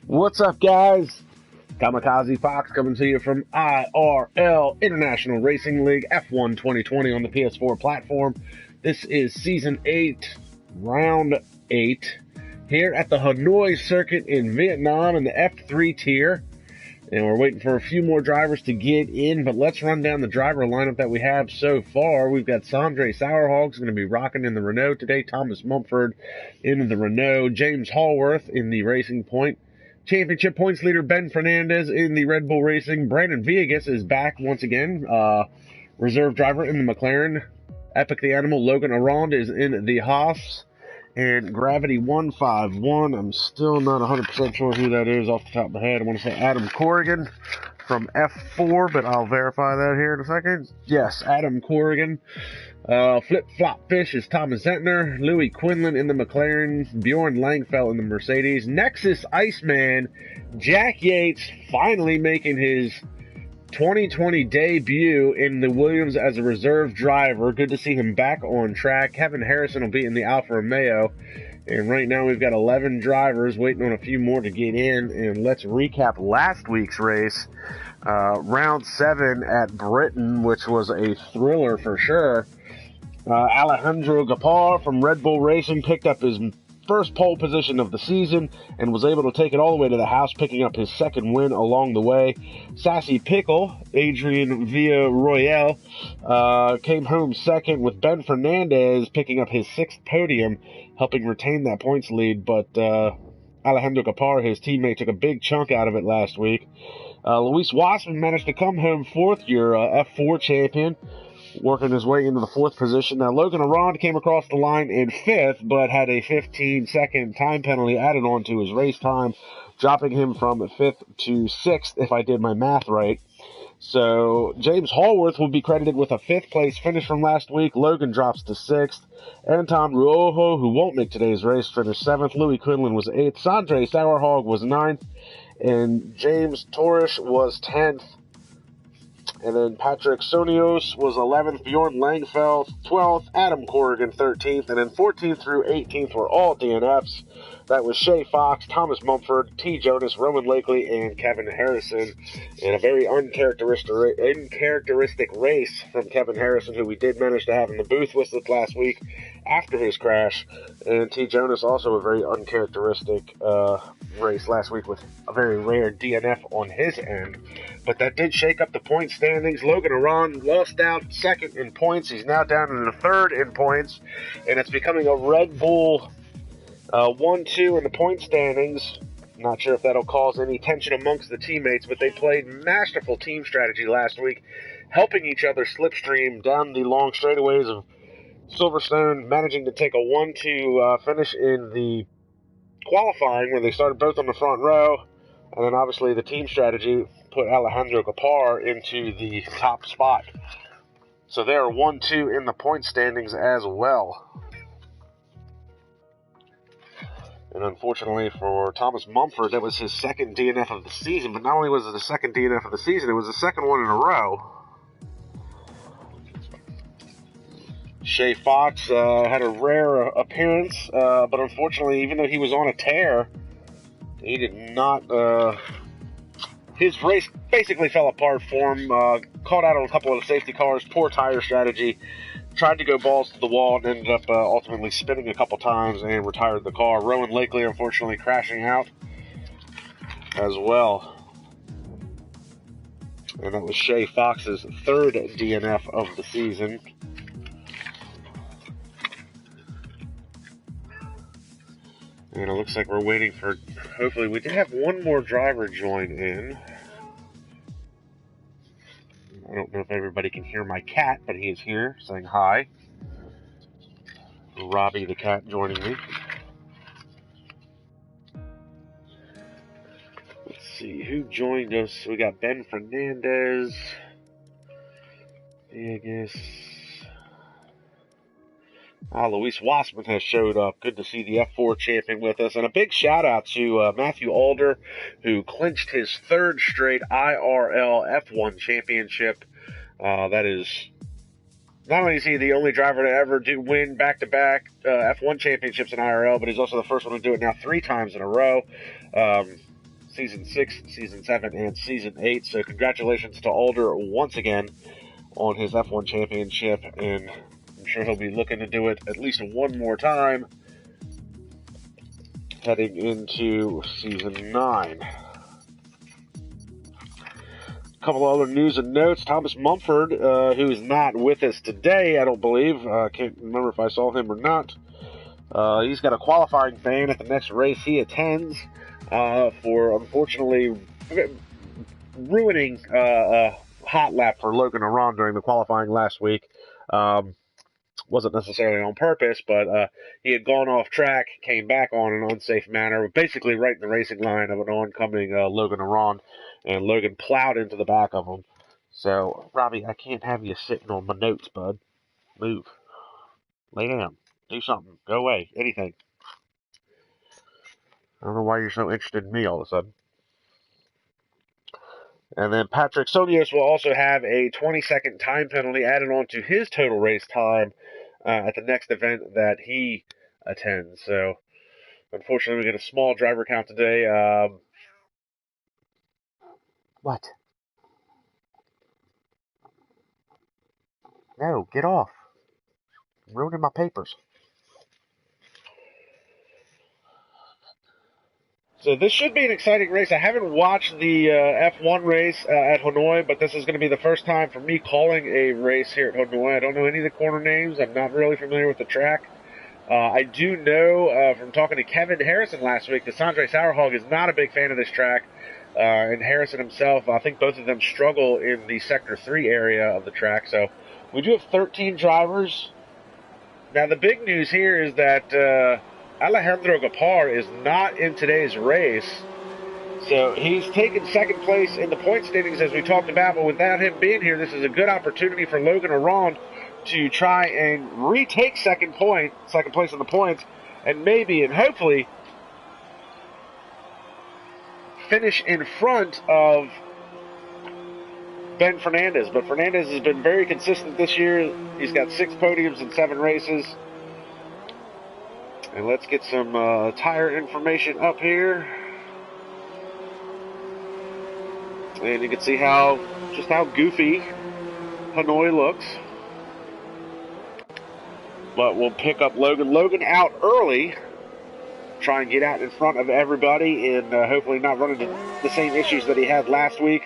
What's up, guys? KAMIKAZE-FOX coming to you from IRL, International Racing League, F1 2020 on the PS4 platform. This is Season 8, Round 8, here at the Hanoi Circuit in Vietnam in the F3 tier. And we're waiting for a few more drivers to get in, but let's run down the driver lineup that we have so far. We've got Sondre Sauerhog's going to be rocking in the Renault today, Thomas Mumford in the Renault, James Hallworth in the Racing Point Championship points leader Ben Fernandez in the Red Bull Racing. Brandon Villegas is back once again, reserve driver in the McLaren. Epic the Animal, Logan Arond is in the Haas. And Gravity 151, I'm still not 100% sure who that is off the top of my head. I want to say Adam Corrigan from F4, but I'll verify that here in a second. Yes, Adam Corrigan. Flip Flop Fish is Thomas Zentner. Louis Quinlan in the McLaren. Bjorn Langfeld in the Mercedes. Nexus Iceman. Jack Yates finally making his 2020 debut in the Williams as a reserve driver. Good to see him back on track. Kevin Harrison will be in the Alfa Romeo. And right now we've got 11 drivers waiting on a few more to get in. And let's recap last week's race. Round 7 at Britain, which was a thriller for sure. Alejandro Gapar from Red Bull Racing picked up his first pole position of the season and was able to take it all the way to the house, picking up his second win along the way. Sassy Pickle, Adrian Villarroel, came home second, with Ben Fernandez picking up his 6th podium, helping retain that points lead. But Alejandro Gapar, his teammate, took a big chunk out of it last week. Luis Wassman managed to come home 4th, your F4 champion, working his way into the 4th position. Now, Logan Arond came across the line in 5th, but had a 15-second time penalty added on to his race time, dropping him from 5th to 6th, if I did my math right. So, James Hallworth will be credited with a 5th place finish from last week. Logan drops to 6th. Anton Ruoho, who won't make today's race, finished 7th. Louis Quinlan was 8th. Sondre Sauerhog was 9th. And James Torish was 10th. And then Patrick Sonios was 11th, Bjorn Langfeld 12th, Adam Corrigan 13th, and then 14th through 18th were all DNFs. That was Shay Fox, Thomas Mumford, T. Jonas, Roman Lakely, and Kevin Harrison. And a very uncharacteristic race from Kevin Harrison, who we did manage to have in the booth with us last week after his crash. And T. Jonas, also a very uncharacteristic race last week with a very rare DNF on his end. But that did shake up the point standings. Logan Arond lost out 2nd in points. He's now down in the 3rd in points. And it's becoming a Red Bull 1-2 in the point standings. Not sure if that'll cause any tension amongst the teammates, but they played masterful team strategy last week, helping each other slipstream down the long straightaways of Silverstone, managing to take a 1-2 finish in the qualifying, where they started both on the front row. And then obviously the team strategy put Alejandro Gapar into the top spot. So they are 1-2 in the point standings as well. And unfortunately for Thomas Mumford, that was his 2nd DNF of the season. But not only was it the 2nd DNF of the season, it was the 2nd one in a row. Shay Fox had a rare appearance, but unfortunately, even though he was on a tear, he did not... his race basically fell apart for him. Caught out on a couple of the safety cars, poor tire strategy. Tried to go balls to the wall and ended up ultimately spinning a couple times and retired the car. Rowan Lakely, unfortunately, crashing out as well. And that was Shay Fox's 3rd DNF of the season. And it looks like we're waiting for, hopefully, we did have one more driver join in. I don't know if everybody can hear my cat, but he is here saying hi. Robbie the cat joining me. Let's see who joined us. We got Ben Fernandez. Vegas. Luis Wassman has showed up. Good to see the F4 champion with us. And a big shout out to Matthew Alder, who clinched his 3rd straight IRL F1 championship. That is, not only is he the only driver to ever win back-to-back F1 championships in IRL, but he's also the first one to do it now 3 times in a row. Season 6, Season 7, and Season 8. So congratulations to Alder once again on his F1 championship, and I'm sure he'll be looking to do it at least one more time heading into Season 9. A couple other news and notes. Thomas Mumford, who is not with us today, I don't believe. Can't remember if I saw him or not. He's got a qualifying ban at the next race he attends for, unfortunately, ruining a hot lap for Logan Aron during the qualifying last week. Wasn't necessarily on purpose, but he had gone off track, came back on an unsafe manner, basically right in the racing line of an oncoming Logan Aron, and Logan plowed into the back of him. So, Robbie, I can't have you sitting on my notes, bud. Move. Lay down. Do something. Go away. Anything. I don't know why you're so interested in me all of a sudden. And then Patrick Sonios will also have a 20-second time penalty added on to his total race time at the next event that he attends. So, unfortunately, we get a small driver count today. What? No, get off. I'm ruining my papers. So this should be an exciting race. I haven't watched the F1 race at Hanoi, but this is going to be the first time for me calling a race here at Hanoi. I don't know any of the corner names. I'm not really familiar with the track. I do know from talking to Kevin Harrison last week that Sanjay Sauerhog is not a big fan of this track. And Harrison himself, I think both of them struggle in the Sector 3 area of the track. So we do have 13 drivers. Now the big news here is that Alejandro Gapar is not in today's race. So he's taken second place in the point standings as we talked about, but without him being here, this is a good opportunity for Logan Aron to try and retake second place in the points, and maybe and hopefully finish in front of Ben Fernandez. But Fernandez has been very consistent this year. He's got 6 podiums in 7 races. And let's get some tire information up here. And you can see just how goofy Hanoi looks. But we'll pick up Logan. Logan out early. Try and get out in front of everybody and hopefully not run into the same issues that he had last week.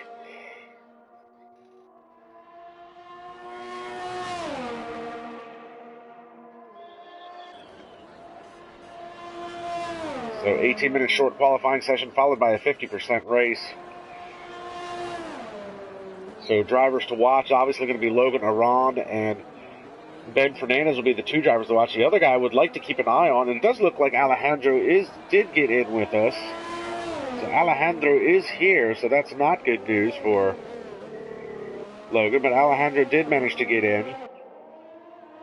So 18-minute short qualifying session followed by a 50% race. So drivers to watch, obviously going to be Logan Aron and Ben Fernandez will be the 2 drivers to watch. The other guy I would like to keep an eye on, and it does look like Alejandro did get in with us. So Alejandro is here, so that's not good news for Logan, but Alejandro did manage to get in.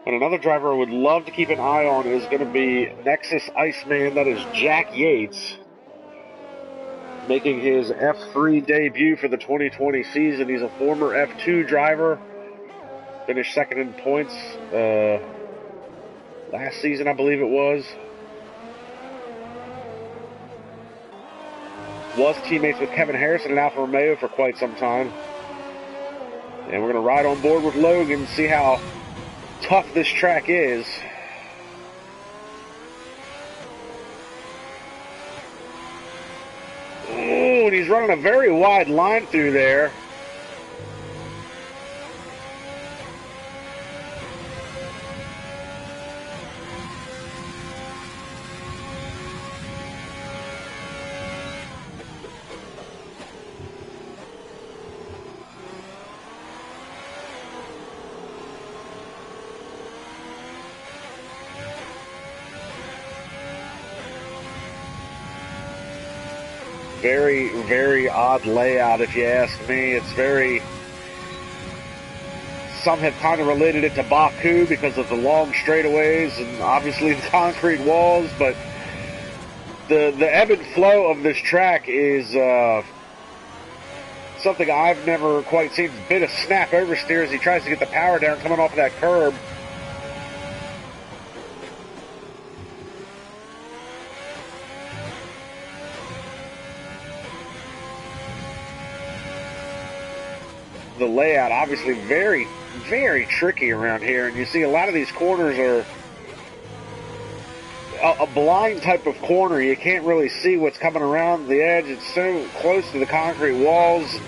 And another driver I would love to keep an eye on is going to be Nexus Iceman. That is Jack Yates, making his F3 debut for the 2020 season. He's a former F2 driver. Finished second in points last season, I believe it was. Was teammates with Kevin Harrison at Alfa Romeo for quite some time. And we're going to ride on board with Logan, see how tough this track is. Ooh, and he's running a very wide line through there. Very, very odd layout, if you ask me. It's very... Some have kind of related it to Baku because of the long straightaways and obviously the concrete walls, but the ebb and flow of this track is something I've never quite seen. A bit of snap oversteer as he tries to get the power down coming off of that curb. the layout. Obviously very, very tricky around here, and you see a lot of these corners are a blind type of corner. You can't really see what's coming around the edge. It's so close to the concrete walls.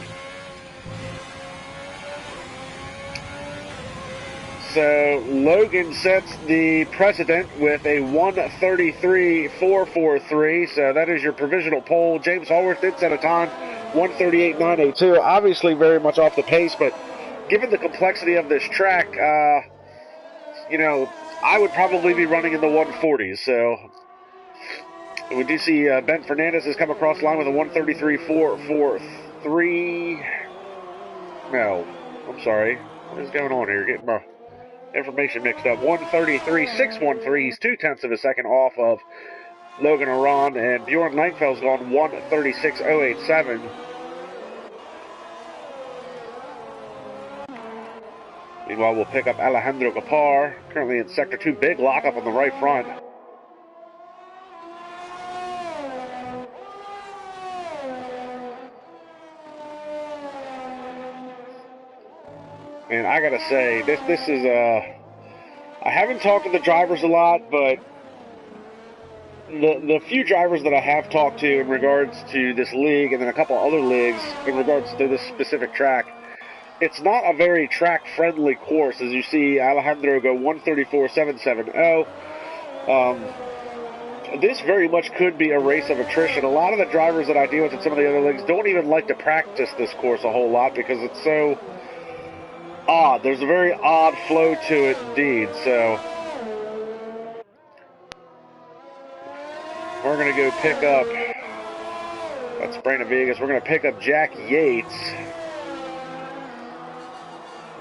So Logan sets the precedent with a 1:33.443. So that is your provisional pole. James Hallworth did set a time 1:38.982. Obviously very much off the pace, but given the complexity of this track, you know, I would probably be running in the 140s. So we do see Ben Fernandez has come across the line with a 1:33.443. No, I'm sorry. What is going on here? Getting my information mixed up. 1:33.613. He's 0.2 of a second off of Logan Aron, and Bjorn Langfeld's gone 1:36.087. Meanwhile, we'll pick up Alejandro Gapar, currently in Sector 2. Big lockup on the right front. And I gotta say, this is I haven't talked to the drivers a lot, but the few drivers that I have talked to in regards to this league and then a couple other leagues in regards to this specific track, it's not a very track-friendly course. As you see Alejandro go 1:34.770. This very much could be a race of attrition. A lot of the drivers that I deal with in some of the other leagues don't even like to practice this course a whole lot because it's so odd. There's a very odd flow to it indeed. So we're going to go pick up, that's Brandon Vegas, we're going to pick up Jack Yates.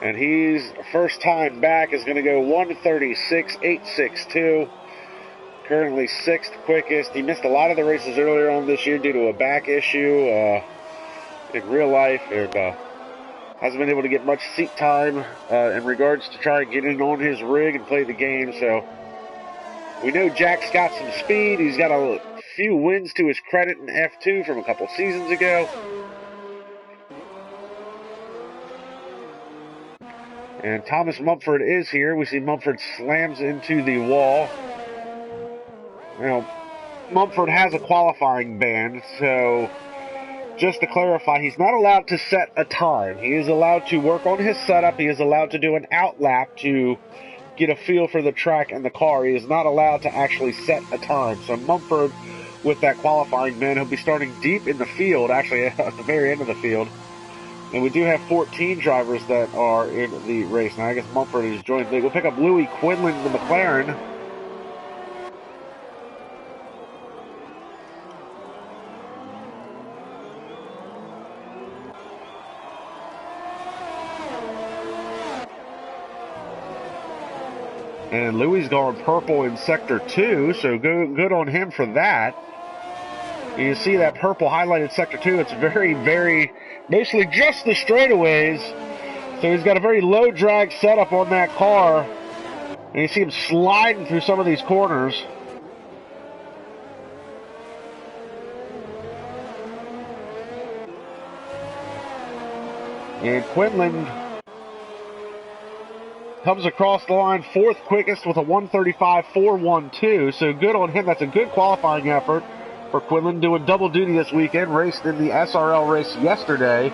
And he's, first time back, is going to go 1:36.862. Currently 6th quickest. He missed a lot of the races earlier on this year due to a back issue in real life, and hasn't been able to get much seat time in regards to try and get in on his rig and play the game. So we know Jack's got some speed. He's got a few wins to his credit in F2 from a couple seasons ago. And Thomas Mumford is here. We see Mumford slams into the wall. Now, Mumford has a qualifying ban, so just to clarify, he's not allowed to set a time. He is allowed to work on his setup. He is allowed to do an out lap to get a feel for the track and the car. He is not allowed to actually set a time. So Mumford, with that qualifying ban, he'll be starting deep in the field, actually at the very end of the field. And we do have 14 drivers that are in the race. Now, I guess Mumford has joined. We'll pick up Louis Quinlan in the McLaren. And Louis gone purple in Sector 2, so good on him for that. You see that purple highlighted Sector 2. It's very, very, basically just the straightaways. So he's got a very low drag setup on that car. And you see him sliding through some of these corners. And Quinlan comes across the line 4th quickest with a 1:35.412. So good on him. That's a good qualifying effort for Quinlan, doing double duty this weekend. Raced in the SRL race yesterday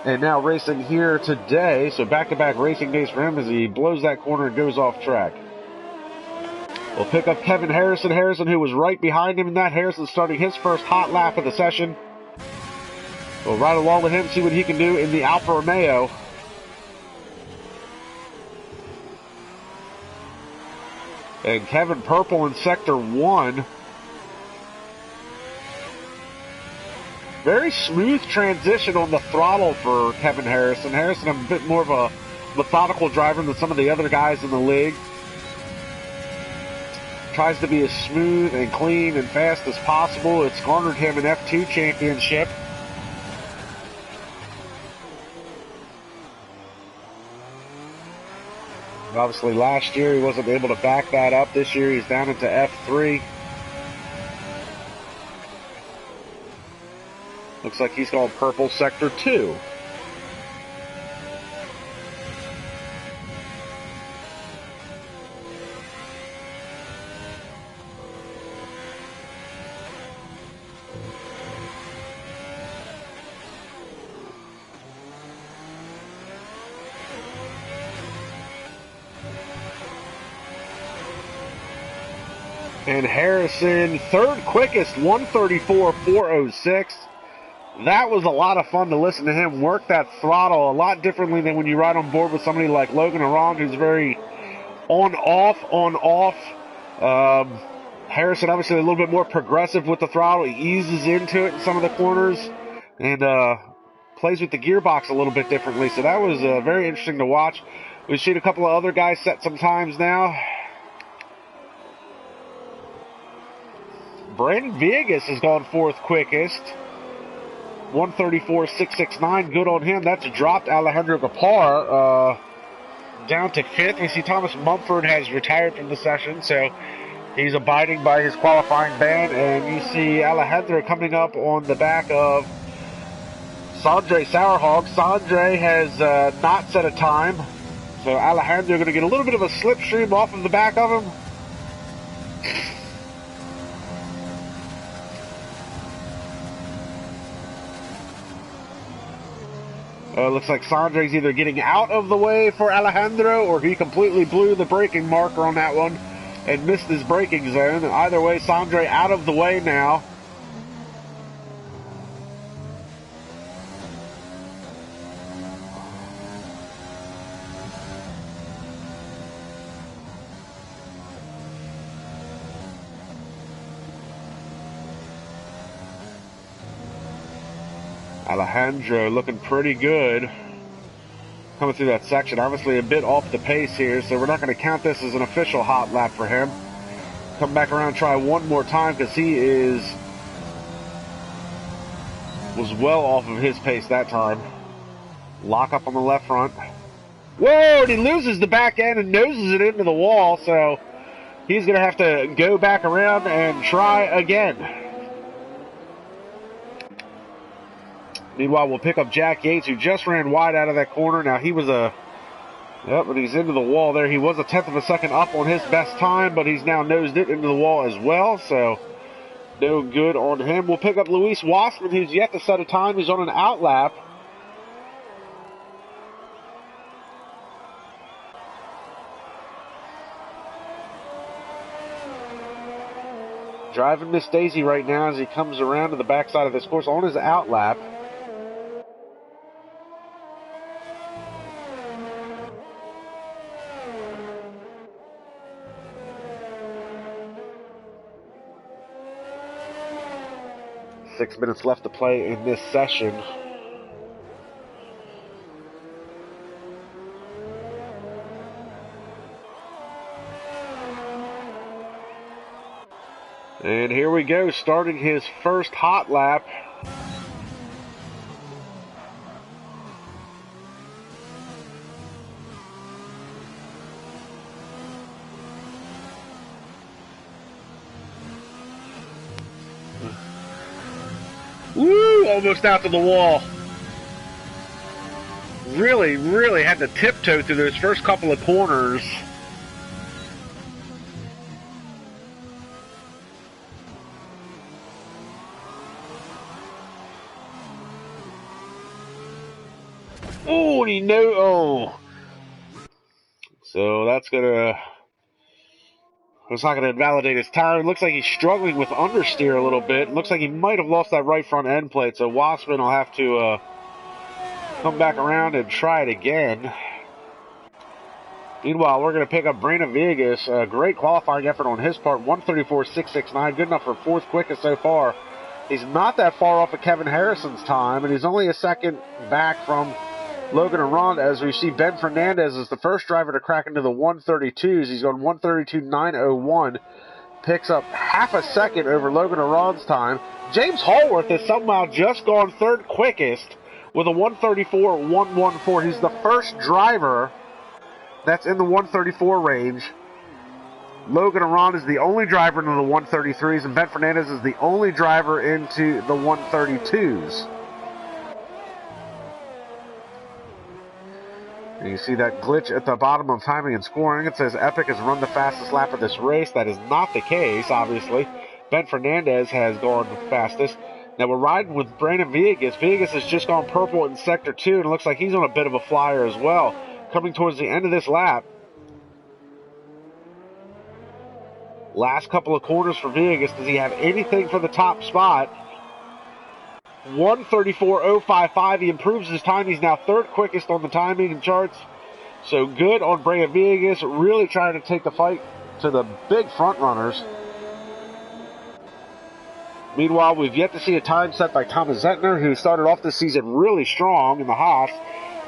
and now racing here today. So back-to-back racing days for him as he blows that corner and goes off track. We'll pick up Kevin Harrison. Harrison, who was right behind him in that. Harrison starting his first hot lap of the session. We'll ride along with him, see what he can do in the Alfa Romeo. And Kevin Purple in Sector 1. Very smooth transition on the throttle for Kevin Harrison. Harrison, a bit more of a methodical driver than some of the other guys in the league. Tries to be as smooth and clean and fast as possible. It's garnered him an F2 championship. Obviously, last year he wasn't able to back that up. This year he's down into F3. Looks like he's going purple Sector 2. And Harrison, third quickest, 134.406. That was a lot of fun to listen to him work that throttle a lot differently than when you ride on board with somebody like Logan Arond, who's very on-off. Harrison, obviously, a little bit more progressive with the throttle. He eases into it in some of the corners and plays with the gearbox a little bit differently. So that was very interesting to watch. We've seen a couple of other guys set some times now. Brandon Villegas has gone fourth quickest. 134.669. Good on him. That's dropped Alejandro Gapar down to fifth. We see Thomas Mumford has retired from the session, so he's abiding by his qualifying ban. And you see Alejandro coming up on the back of Sanjay Sourhog. Sanjay has not set a time, so Alejandro going to get a little bit of a slipstream off of the back of him. Looks like Sanjay's either getting out of the way for Alejandro or he completely blew the braking marker on that one and missed his braking zone. Either way, Sanjay out of the way now. Alejandro looking pretty good coming through that section. Obviously a bit off the pace here, so we're not going to count this as an official hot lap for him. Come back around and try one more time because he was well off of his pace that time. Lock up on the left front. Whoa, and he loses the back end and noses it into the wall, so he's going to have to go back around and try again. Meanwhile, we'll pick up Jack Yates, who just ran wide out of that corner. Now, he was but he's into the wall there. He was a tenth of a second up on his best time, but he's now nosed it into the wall as well, so no good on him. We'll pick up Luis Wassman, who's yet to set a time. He's on an out lap. Driving Miss Daisy right now as he comes around to the backside of this course on his out lap. Six minutes left to play in this session. And here we go, starting his first hot lap. Woo! Almost out to the wall. Really had to tiptoe through those first couple of corners. Oh, and he so that's not gonna invalidate his tire. It looks like he's struggling with understeer a little bit. It looks like he might have lost that right front end plate, so Wassman will have to come back around and try it again. Meanwhile, we're going to pick up Brandon Villegas. A great qualifying effort on his part. 134.669. Good enough for fourth quickest so far. He's not that far off of Kevin Harrison's time, and he's only a second back from Logan Arond, as we see Ben Fernandez is the first driver to crack into the 132s. He's on 132.901. Picks up half a second over Logan Arond's time. James Hallworth has somehow just gone third quickest with a 134.114. He's the first driver that's in the 134 range. Logan Arond is the only driver into the 133s, and Ben Fernandez is the only driver into the 132s. And you see that glitch at the bottom of timing and scoring. It says Epic has run the fastest lap of this race. That is not the case, obviously. Ben Fernandez has gone fastest. Now we're riding with Brandon Villegas. Villegas has just gone purple in Sector 2, and it looks like he's on a bit of a flyer as well. Coming towards the end of this lap. Last couple of corners for Vegas. Does he have anything for the top spot? 1:34.055. He improves his time. He's now third quickest on the timing charts. So good on Brea Vegas. Really trying to take the fight to the big front runners. Meanwhile, we've yet to see a time set by Thomas Zentner, who started off this season really strong in the Haas.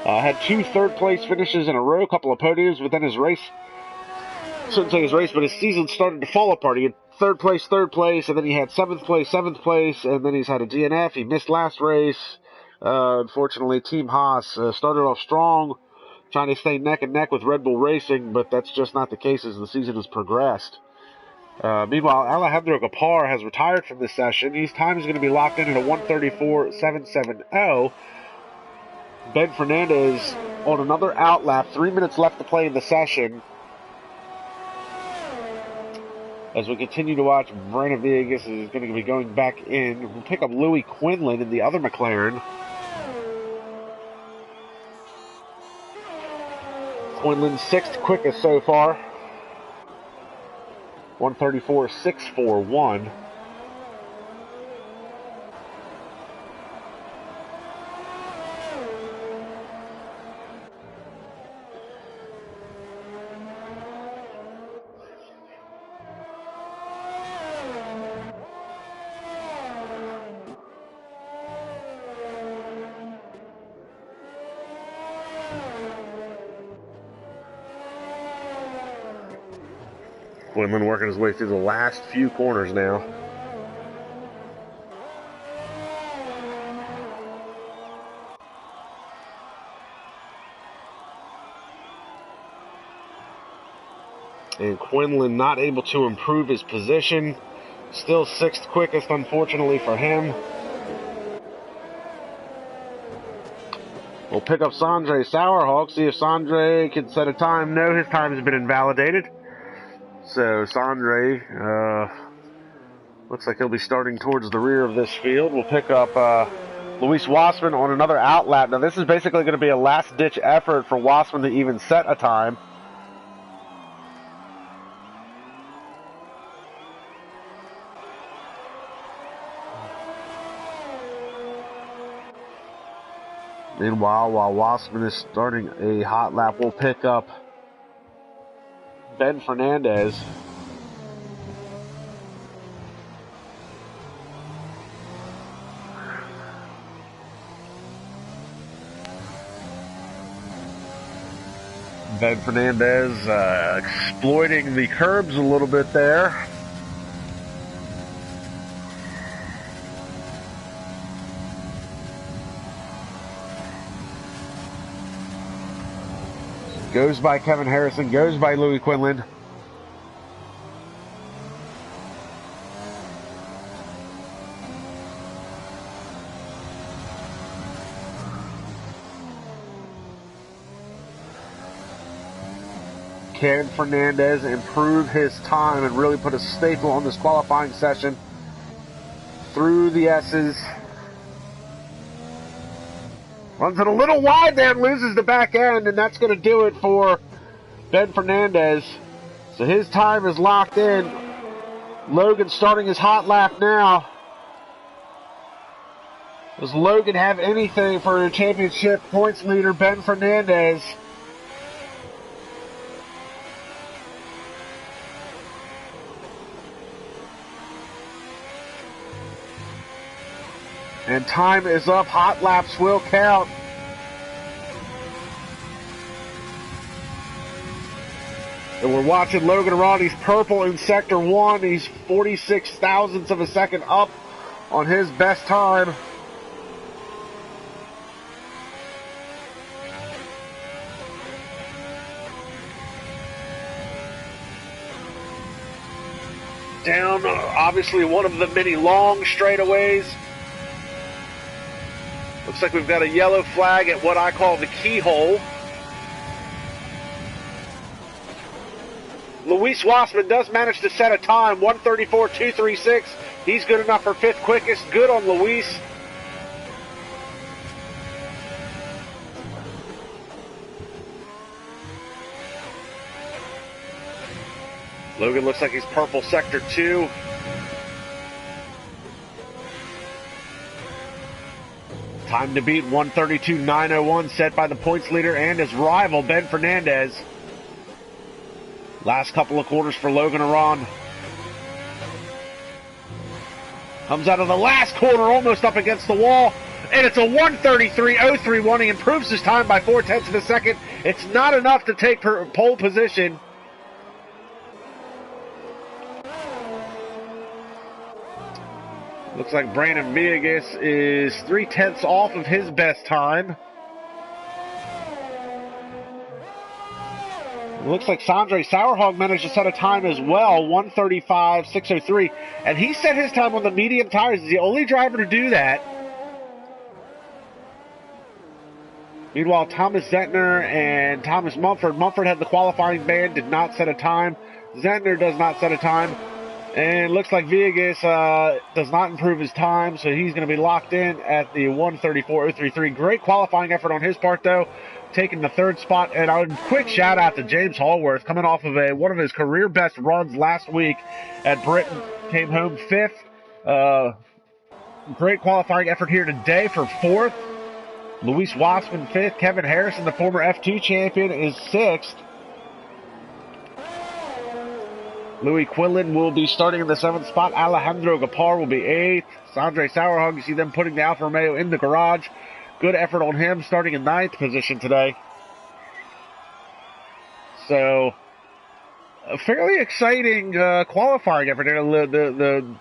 Had 2 third-place finishes in a row, a couple of podiums, but then his race, shouldn't say his race, but his season started to fall apart. He had third place, and then he had seventh place, and then he's had a DNF. He missed last race. Unfortunately, Team Haas started off strong, trying to stay neck and neck with Red Bull Racing, but that's just not the case as the season has progressed. Meanwhile, Alejandro Gapar has retired from this session. His time is going to be locked in at a 1:34.770. Ben Fernandez on another outlap. 3 minutes left to play in the session. As we continue to watch, Brea Vegas is going to be going back in. We'll pick up Louis Quinlan in the other McLaren. Quinlan 6th quickest so far. 1:34.641. Quinlan working his way through the last few corners now. And Quinlan not able to improve his position. Still 6th quickest, unfortunately for him. We'll pick up Sanjay Sourhawk, see if Sanjay can set a time. No, his time has been invalidated. So Sanjay looks like he'll be starting towards the rear of this field. We'll pick up Luis Wassman on another outlap. Now this is basically going to be a last-ditch effort for Wassman to even set a time. Meanwhile, while Wassman is starting a hot lap, we'll pick up Ben Fernandez. Ben Fernandez exploiting the curbs a little bit there. Goes by Kevin Harrison, goes by Louis Quinlan. Can Fernandez improve his time and really put a staple on this qualifying session? Through the S's. Runs it a little wide there and loses the back end, and that's going to do it for Ben Fernandez. So his time is locked in. Logan starting his hot lap now. Does Logan have anything for a championship points leader, Ben Fernandez? And time is up. Hot laps will count. And we're watching Logan Arawn. He's purple in Sector 1. He's 46 thousandths of a second up on his best time. Down, obviously, one of the many long straightaways. Looks like we've got a yellow flag at what I call the keyhole. Luis Wassman does manage to set a time, 1:34.236. He's good enough for 5th quickest. Good on Luis. Logan looks like he's purple sector 2. Time to beat 132.901 set by the points leader and his rival, Ben Fernandez. Last couple of quarters for Logan Aron. Comes out of the last corner, almost up against the wall. And it's a 133.031. He improves his time by 0.4 of a second. It's not enough to take pole position. Looks like Brandon Villegas is 0.3 off of his best time. It looks like Sondre Sauerhog managed to set a time as well, 135.603. And he set his time on the medium tires. He's the only driver to do that. Meanwhile, Thomas Zentner and Thomas Mumford. Mumford had the qualifying ban, did not set a time. Zentner does not set a time. And it looks like Villegas does not improve his time, so he's going to be locked in at the 134.033. Great qualifying effort on his part, though, taking the 3rd spot. And a quick shout-out to James Hallworth, coming off of one of his career-best runs last week at Britain. Came home 5th. Great qualifying effort here today for 4th. Luis Wassman 5th. Kevin Harrison, the former F2 champion, is 6th. Louis Quinlan will be starting in the 7th spot. Alejandro Gapar will be 8th. Sondre Sauerhog, you see them putting the Alfa Romeo in the garage. Good effort on him, starting in 9th position today. So, a fairly exciting qualifying effort.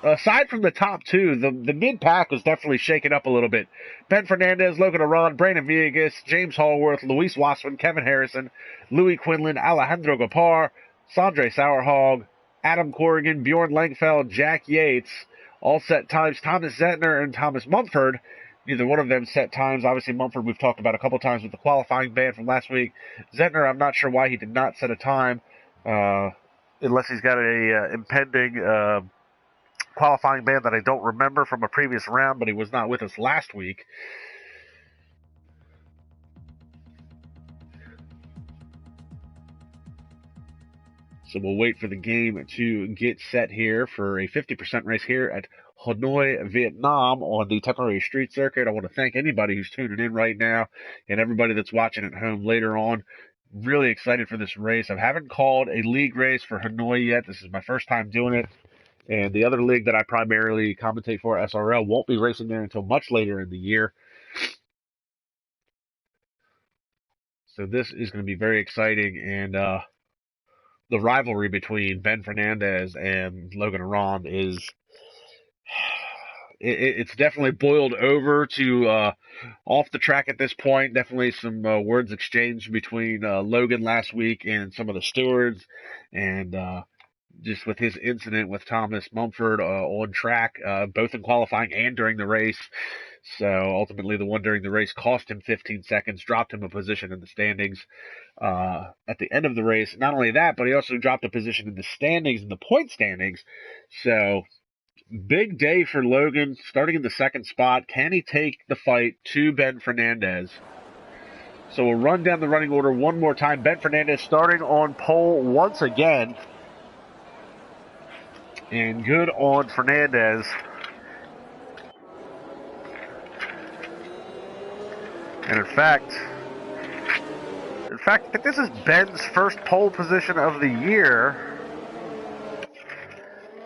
Aside from the top 2, the mid-pack was definitely shaken up a little bit. Ben Fernandez, Logan Aron, Brandon Villegas, James Hallworth, Luis Wassman, Kevin Harrison, Louis Quinlan, Alejandro Gapar, Sondre Sauerhog, Adam Corrigan, Bjorn Langfeld, Jack Yates, all set times. Thomas Zentner and Thomas Mumford, neither one of them set times. Obviously, Mumford we've talked about a couple times with the qualifying ban from last week. Zentner, I'm not sure why he did not set a time, unless he's got a impending qualifying ban that I don't remember from a previous round, but he was not with us last week. So we'll wait for the game to get set here for a 50% race here at Hanoi, Vietnam on the temporary street circuit. I want to thank anybody who's tuning in right now and everybody that's watching at home later on. Really excited for this race. I haven't called a league race for Hanoi yet. This is my first time doing it. And the other league that I primarily commentate for, SRL, won't be racing there until much later in the year. So this is going to be very exciting. And the rivalry between Ben Fernandez and Logan Aron is, it's definitely boiled over to off the track at this point. Definitely some words exchanged between Logan last week and some of the stewards, and just with his incident with Thomas Mumford on track, both in qualifying and during the race. So ultimately the one during the race cost him 15 seconds, dropped him a position in the standings at the end of the race. Not only that, but he also dropped a position in the standings, in the point standings. So big day for Logan, starting in the 2nd spot. Can he take the fight to Ben Fernandez? So we'll run down the running order one more time. Ben Fernandez starting on pole once again. And good on Fernandez. And in fact, I think this is Ben's first pole position of the year.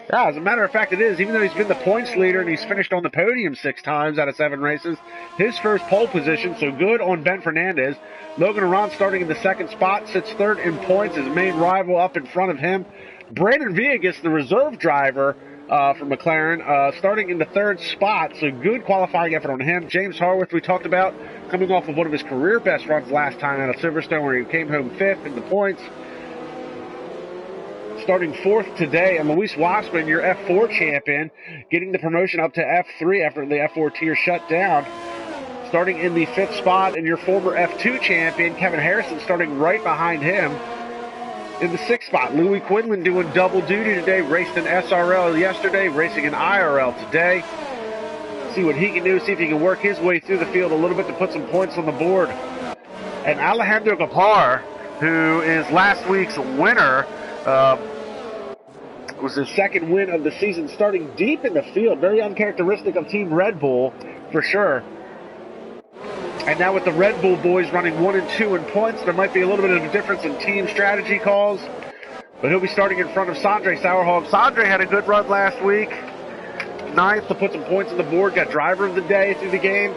Yeah, as a matter of fact, it is. Even though he's been the points leader and he's finished on the podium 6 times out of 7 races, his first pole position, so good on Ben Fernandez. Logan Aron starting in the 2nd spot, sits 3rd in points, his main rival up in front of him. Brandon Villegas, the reserve driver for McLaren, starting in the 3rd spot, so good qualifying effort on him. James Hallworth, we talked about, coming off of one of his career best runs last time out of Silverstone, where he came home 5th in the points. Starting 4th today, and Luis Wassman, your F4 champion, getting the promotion up to F3 after the F4 tier shut down. Starting in the 5th spot, and your former F2 champion, Kevin Harrison, starting right behind him. In the 6th spot, Louis Quinlan doing double duty today, raced in SRL yesterday, racing in IRL today. See what he can do, see if he can work his way through the field a little bit to put some points on the board. And Alejandro Gapar, who is last week's winner, It was his second win of the season, starting deep in the field. Very uncharacteristic of Team Red Bull, for sure. And now with the Red Bull boys running 1 and 2 in points, there might be a little bit of a difference in team strategy calls. But he'll be starting in front of Sondre Sauerhog. Sondre had a good run last week. 9th to put some points on the board. Got driver of the day through the game.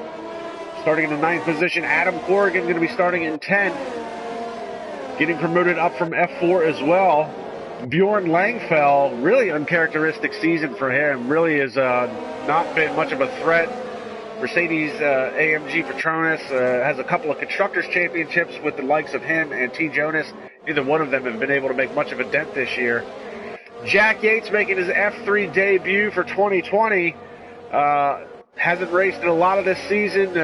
Starting in the 9th position. Adam Corrigan going to be starting in 10th. Getting promoted up from F4 as well. Bjorn Langfell, really uncharacteristic season for him. Really has not been much of a threat. Mercedes AMG Petronas has a couple of Constructors Championships with the likes of him and T. Jonas. Neither one of them have been able to make much of a dent this year. Jack Yates making his F3 debut for 2020. Hasn't raced in a lot of this season.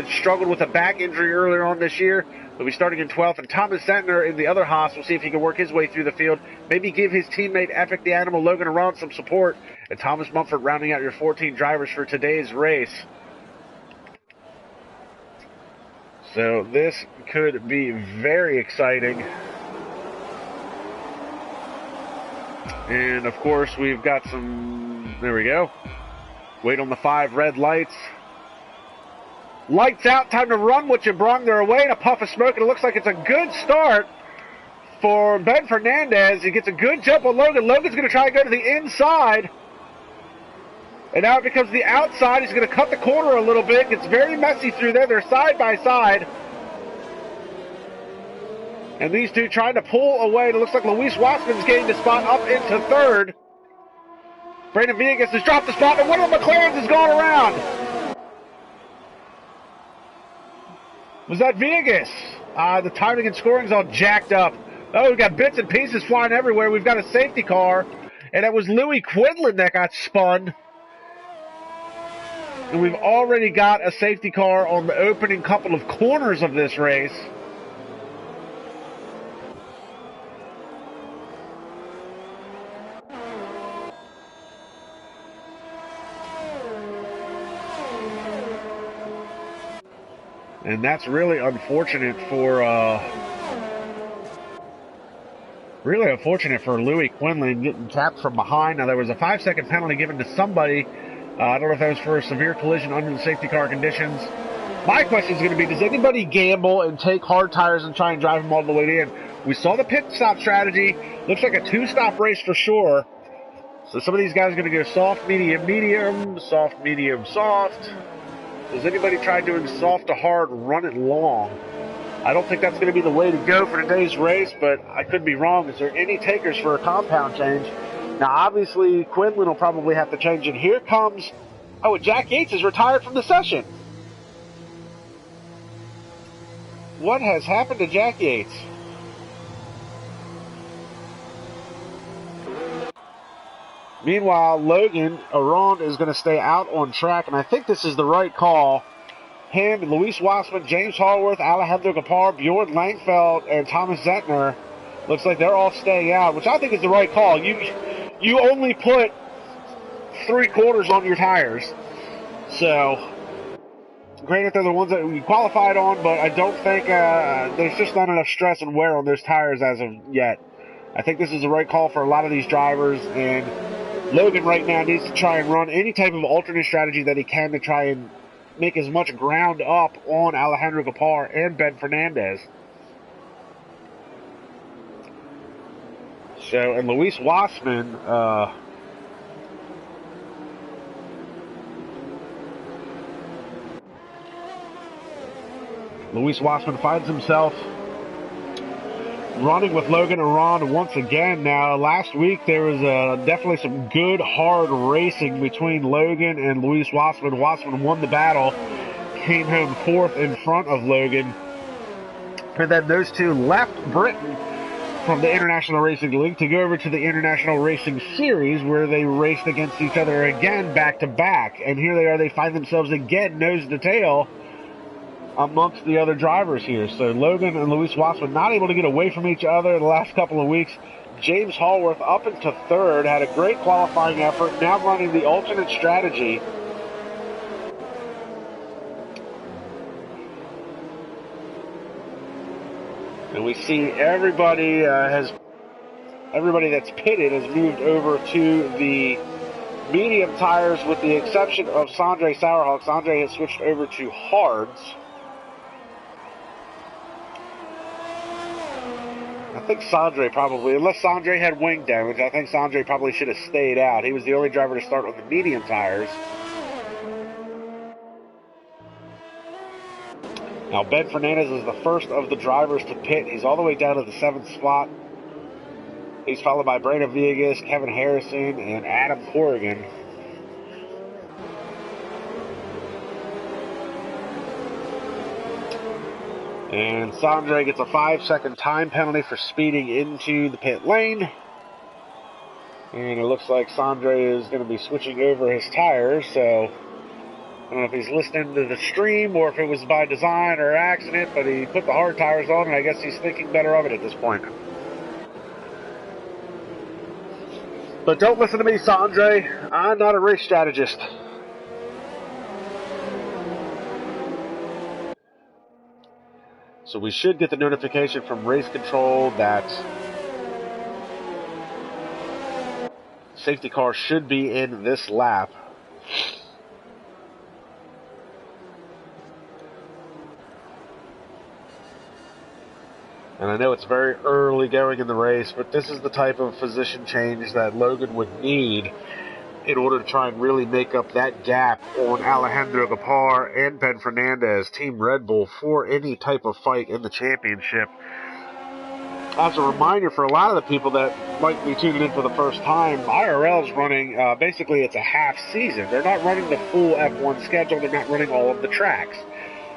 Struggled with a back injury earlier on this year. He'll be starting in 12th. And Thomas Zentner in the other Haas. We'll see if he can work his way through the field. Maybe give his teammate Epic the Animal Logan Aron some support. And Thomas Mumford rounding out your 14 drivers for today's race. So this could be very exciting. And of course we've got some, there we go. Wait on the 5 red lights. Lights out, time to run what you brung. They're away in a puff of smoke, and it looks like it's a good start for Ben Fernandez. He gets a good jump on Logan. Logan's going to try to go to the inside. And now it becomes the outside. He's going to cut the corner a little bit. It's very messy through there. They're side by side. And these two trying to pull away. It looks like Luis Wassman's gained a spot up into 3rd. Brandon Villegas has dropped the spot, and one of the McLarens has gone around. Was that Villegas? The timing and scoring's all jacked up. Oh, we've got bits and pieces flying everywhere. We've got a safety car, and that was Louis Quinlan that got spun. And we've already got a safety car on the opening couple of corners of this race. And that's really unfortunate for Louis Quinlan getting tapped from behind. Now there was a 5-second penalty given to somebody. I don't know if that was for a severe collision under the safety car conditions. My question is going to be, does anybody gamble and take hard tires and try and drive them all the way in? We saw the pit stop strategy. Looks like a 2-stop race for sure. So some of these guys are going to go soft, medium, medium, soft, medium, soft. Does anybody try doing soft to hard, run it long? I don't think that's going to be the way to go for today's race, but I could be wrong. Is there any takers for a compound change? Now, obviously, Quinlan will probably have to change it. Here comes... Oh, Jack Yates is retired from the session. What has happened to Jack Yates? Meanwhile, Logan Aron is going to stay out on track, and I think this is the right call. Him, Luis Wassman, James Hallworth, Alejandro Gapar, Bjorn Langfeld, and Thomas Zentner. Looks like they're all staying out, which I think is the right call. You only put 3/4 on your tires. So, granted, they're the ones that we qualified on, but I don't think there's just not enough stress and wear on those tires as of yet. I think this is the right call for a lot of these drivers, and Logan right now needs to try and run any type of alternate strategy that he can to try and make as much ground up on Alejandro Gapar and Ben Fernandez. So, and Luis Wassman, finds himself running with Logan Aron once again. Now, last week there was definitely some good, hard racing between Logan and Luis Wassman. Wassman won the battle, came home 4th in front of Logan. And then those two left Britain from the International Racing League to go over to the International Racing Series, where they raced against each other again back-to-back. And here they are, they find themselves again nose to tail amongst the other drivers here. So Logan and Luis Wassman not able to get away from each other the last couple of weeks. James Hallworth up into 3rd, had a great qualifying effort, now running the alternate strategy. And we see everybody has everybody that's pitted has moved over to the medium tires with the exception of Sanjay Sourhawk. Sanjay has switched over to hards. I think Sanjay probably, unless Sanjay had wing damage, I think Sanjay probably should have stayed out. He was the only driver to start on the medium tires. Now, Ben Fernandez is the first of the drivers to pit. He's all the way down to the 7th spot. He's followed by Brandon Villegas, Kevin Harrison, and Adam Corrigan. And Sanjay gets a 5-second time penalty for speeding into the pit lane. And it looks like Sanjay is going to be switching over his tires, so I don't know if he's listening to the stream or if it was by design or accident, but he put the hard tires on, and I guess he's thinking better of it at this point. But don't listen to me, Sanjay. I'm not a race strategist. So we should get the notification from race control that safety car should be in this lap. And I know it's very early going in the race, but this is the type of position change that Logan would need in order to try and really make up that gap on Alejandro Gapar and Ben Fernandez, Team Red Bull, for any type of fight in the championship. As a reminder for a lot of the people that might be tuning in for the first time, IRL is running, basically it's a half season. They're not running the full F1 schedule, they're not running all of the tracks.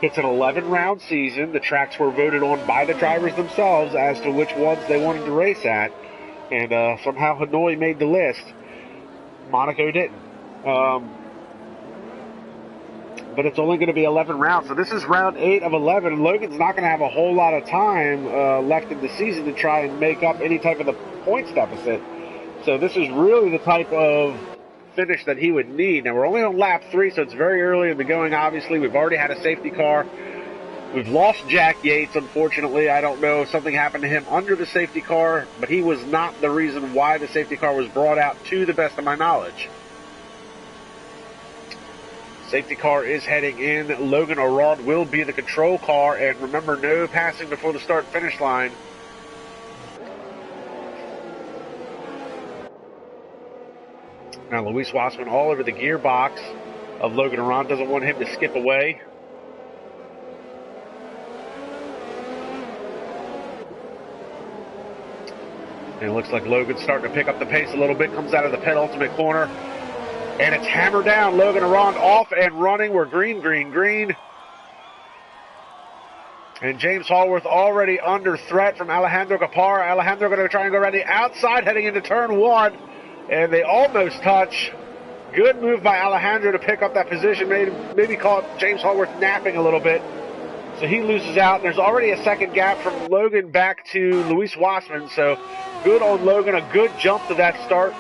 It's an 11-round season. The tracks were voted on by the drivers themselves as to which ones they wanted to race at, and somehow Hanoi made the list. Monaco didn't. But it's only going to be 11 rounds. So this is round 8 of 11. And Logan's not going to have a whole lot of time left in the season to try and make up any type of the points deficit. So this is really the type of finish that he would need. Now, we're only on lap 3, so it's very early in the going, obviously. We've already had a safety car. We've lost Jack Yates, unfortunately. I don't know if something happened to him under the safety car, but he was not the reason why the safety car was brought out, to the best of my knowledge. Safety car is heading in. Logan Arad will be the control car, and remember, no passing before the start-finish line. Now, Luis Wassman all over the gearbox of Logan Arad. Doesn't want him to skip away. And it looks like Logan's starting to pick up the pace a little bit. Comes out of the penultimate corner. And it's hammered down. Logan Arad off and running. We're green, green, green. And James Hallworth already under threat from Alejandro Gapar. Alejandro going to try and go around the outside heading into turn 1. And they almost touch. Good move by Alejandro to pick up that position. Maybe caught James Hallworth napping a little bit. So he loses out. There's already a second gap from Logan back to Luis Wassman. So good on Logan. A good jump to that start.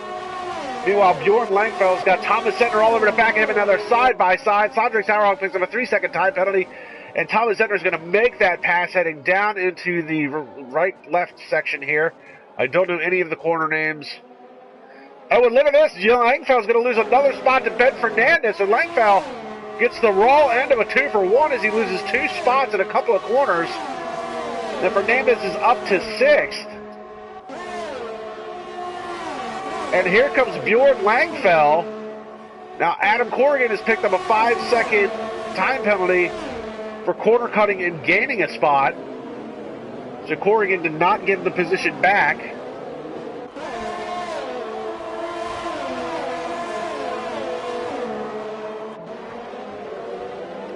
Meanwhile, Bjorn Langfeld's got Thomas Zentner all over the back of him, and now they're side by side. Sanjay Sourhawk picks up a 3-second time penalty, and Thomas Zentner is going to make that pass heading down into the right-left section here. I don't know any of the corner names. Oh, and look at this. Langfeld's going to lose another spot to Ben Fernandez, and Langfeld gets the raw end of a 2-for-1 as he loses 2 spots in a couple of corners. And Fernandez is up to 6th. And here comes Bjorn Langfeld. Now, Adam Corrigan has picked up a 5-second time penalty for corner cutting and gaining a spot. So Corrigan did not give the position back.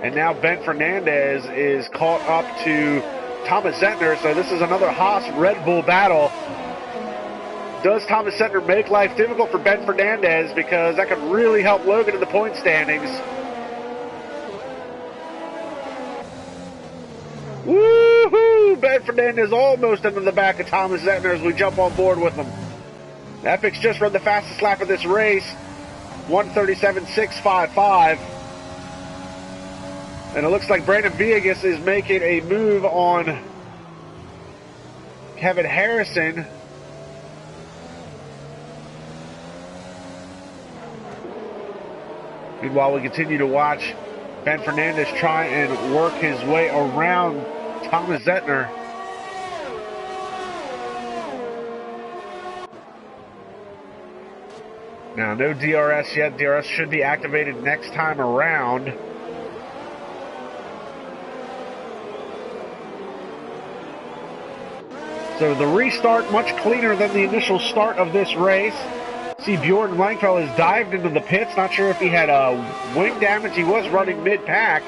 And now Ben Fernandez is caught up to Thomas Zentner. So this is another Haas Red Bull battle. Does Thomas Zentner make life difficult for Ben Fernandez? Because that could really help Logan in the point standings. Woohoo! Ben Fernandez almost into the back of Thomas Zentner as we jump on board with him. Epic's just run the fastest lap of this race. 1:37.655. And it looks like Brandon Villegas is making a move on Kevin Harrison. Meanwhile, we continue to watch Ben Fernandez try and work his way around Thomas Zettner. Now, no DRS yet. DRS should be activated next time around. So the restart much cleaner than the initial start of this race. See, Bjorn Langfeld has dived into the pits. Not sure if he had wing damage. He was running mid-pack.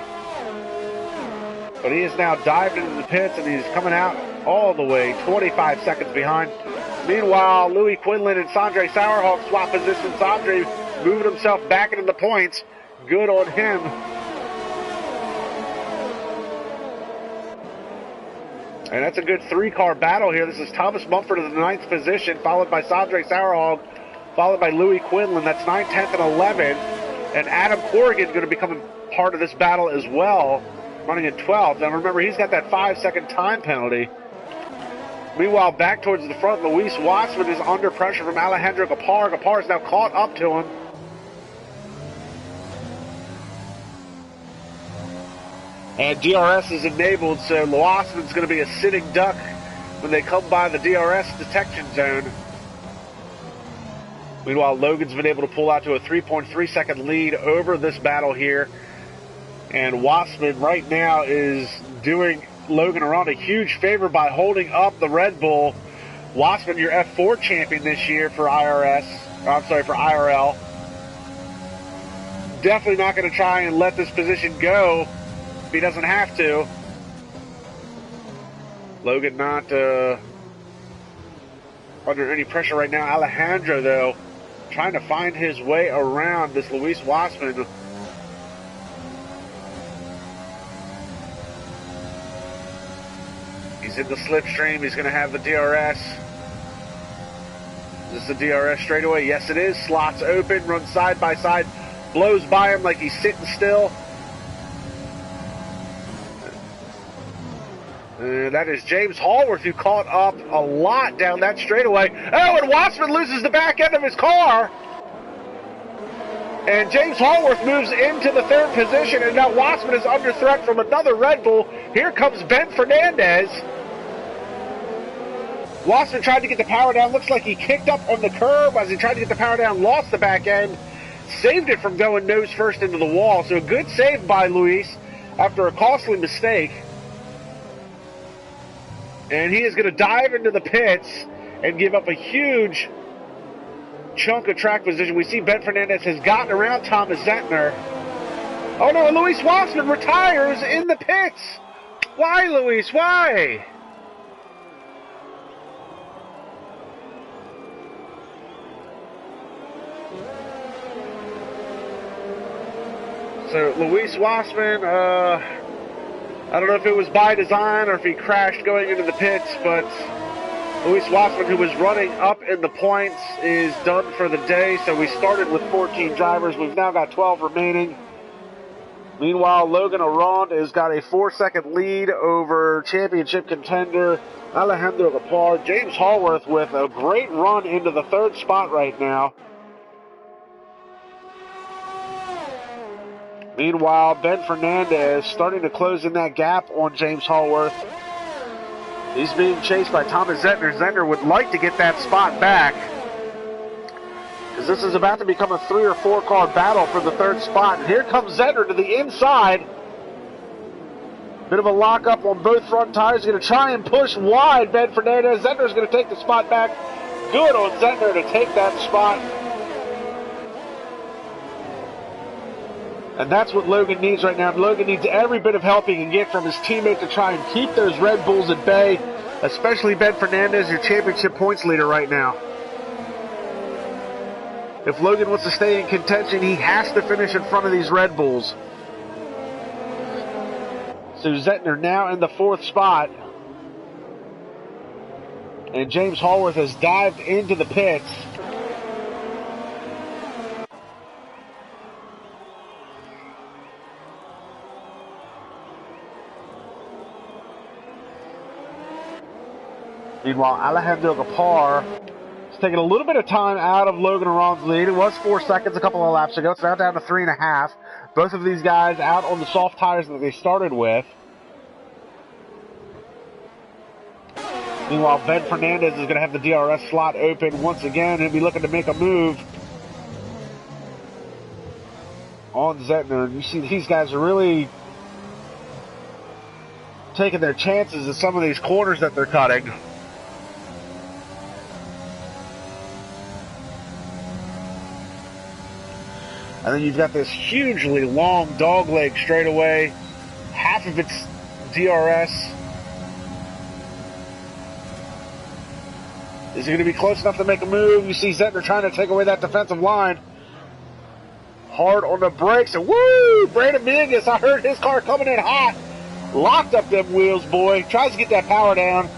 But he has now dived into the pits, and he's coming out all the way 25 seconds behind. Meanwhile, Louis Quinlan and Sanjay Sauerhoff swap positions. Sanjay moving himself back into the points. Good on him. And that's a good three-car battle here. This is Thomas Mumford in the 9th position, followed by Sanjay Sauerhoff, followed by Louis Quinlan. That's 9th, 10th, and 11th. And Adam Corrigan going to become a part of this battle as well, running in 12th. Now remember, he's got that 5-second time penalty. Meanwhile, back towards the front, Luis Wassman is under pressure from Alejandro Gapar. Gapar is now caught up to him. And DRS is enabled, so Wassman's going to be a sitting duck when they come by the DRS detection zone. Meanwhile, Logan's been able to pull out to a 3.3-second lead over this battle here. And Wassman right now is doing Logan around a huge favor by holding up the Red Bull. Wassman, your F4 champion this year for for IRL. Definitely not going to try and let this position go if he doesn't have to. Logan not under any pressure right now. Alejandro, though, trying to find his way around this Luis Wassman. He's in the slipstream. He's going to have the DRS. Is this the DRS straightaway? Yes, it is. Slots open, runs side by side, blows by him like he's sitting still. That is James Hallworth, who caught up a lot down that straightaway. Oh, and Wassman loses the back end of his car. And James Hallworth moves into the 3rd position, and now Wassman is under threat from another Red Bull. Here comes Ben Fernandez. Wassman tried to get the power down. Looks like he kicked up on the curb as he tried to get the power down, lost the back end, saved it from going nose first into the wall. So a good save by Luis after a costly mistake. And he is going to dive into the pits and give up a huge chunk of track position. We see Ben Fernandez has gotten around Thomas Zettner. Oh no, Luis Wassman retires in the pits. Why, Luis? Why? So Luis Wassman, I don't know if it was by design or if he crashed going into the pits, but Luis Wassman, who was running up in the points, is done for the day. So we started with 14 drivers. We've now got 12 remaining. Meanwhile, Logan Arand has got a 4-second lead over championship contender Alejandro Gapar. James Hallworth with a great run into the 3rd spot right now. Meanwhile, Ben Fernandez starting to close in that gap on James Hallworth. He's being chased by Thomas Zettner. Zettner would like to get that spot back, because this is about to become a 3 or 4 car battle for the 3rd spot. And here comes Zettner to the inside. Bit of a lockup on both front tires. Going to try and push wide Ben Fernandez. Zettner's going to take the spot back. Good on Zettner to take that spot. And that's what Logan needs right now. Logan needs every bit of help he can get from his teammate to try and keep those Red Bulls at bay, especially Ben Fernandez, your championship points leader right now. If Logan wants to stay in contention, he has to finish in front of these Red Bulls. So Zettner now in the 4th spot. And James Hallworth has dived into the pits. Meanwhile, Alejandro Gapar taking a little bit of time out of Logan and Ron's lead. It was 4 seconds a couple of laps ago. It's now down to 3.5. Both of these guys out on the soft tires that they started with. Meanwhile, Ben Fernandez is going to have the DRS slot open once again. He'll be looking to make a move on Zettner. And you see these guys are really taking their chances in some of these corners that they're cutting. And then you've got this hugely long dogleg straightaway. Half of it's DRS. Is he going to be close enough to make a move? You see Zettner trying to take away that defensive line. Hard on the brakes. And woo! Brandon Villegas, I heard his car coming in hot. Locked up them wheels, boy. Tries to get that power down.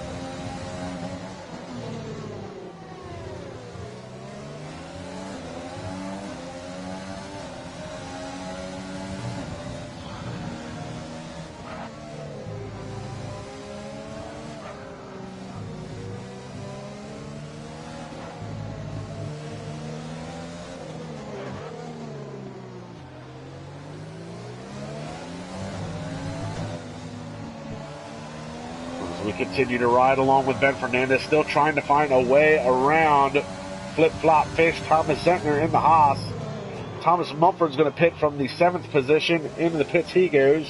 We continue to ride along with Ben Fernandez, still trying to find a way around flip-flop fish Thomas Zettner in the Haas. Thomas Mumford's going to pit from the 7th position. Into the pits he goes.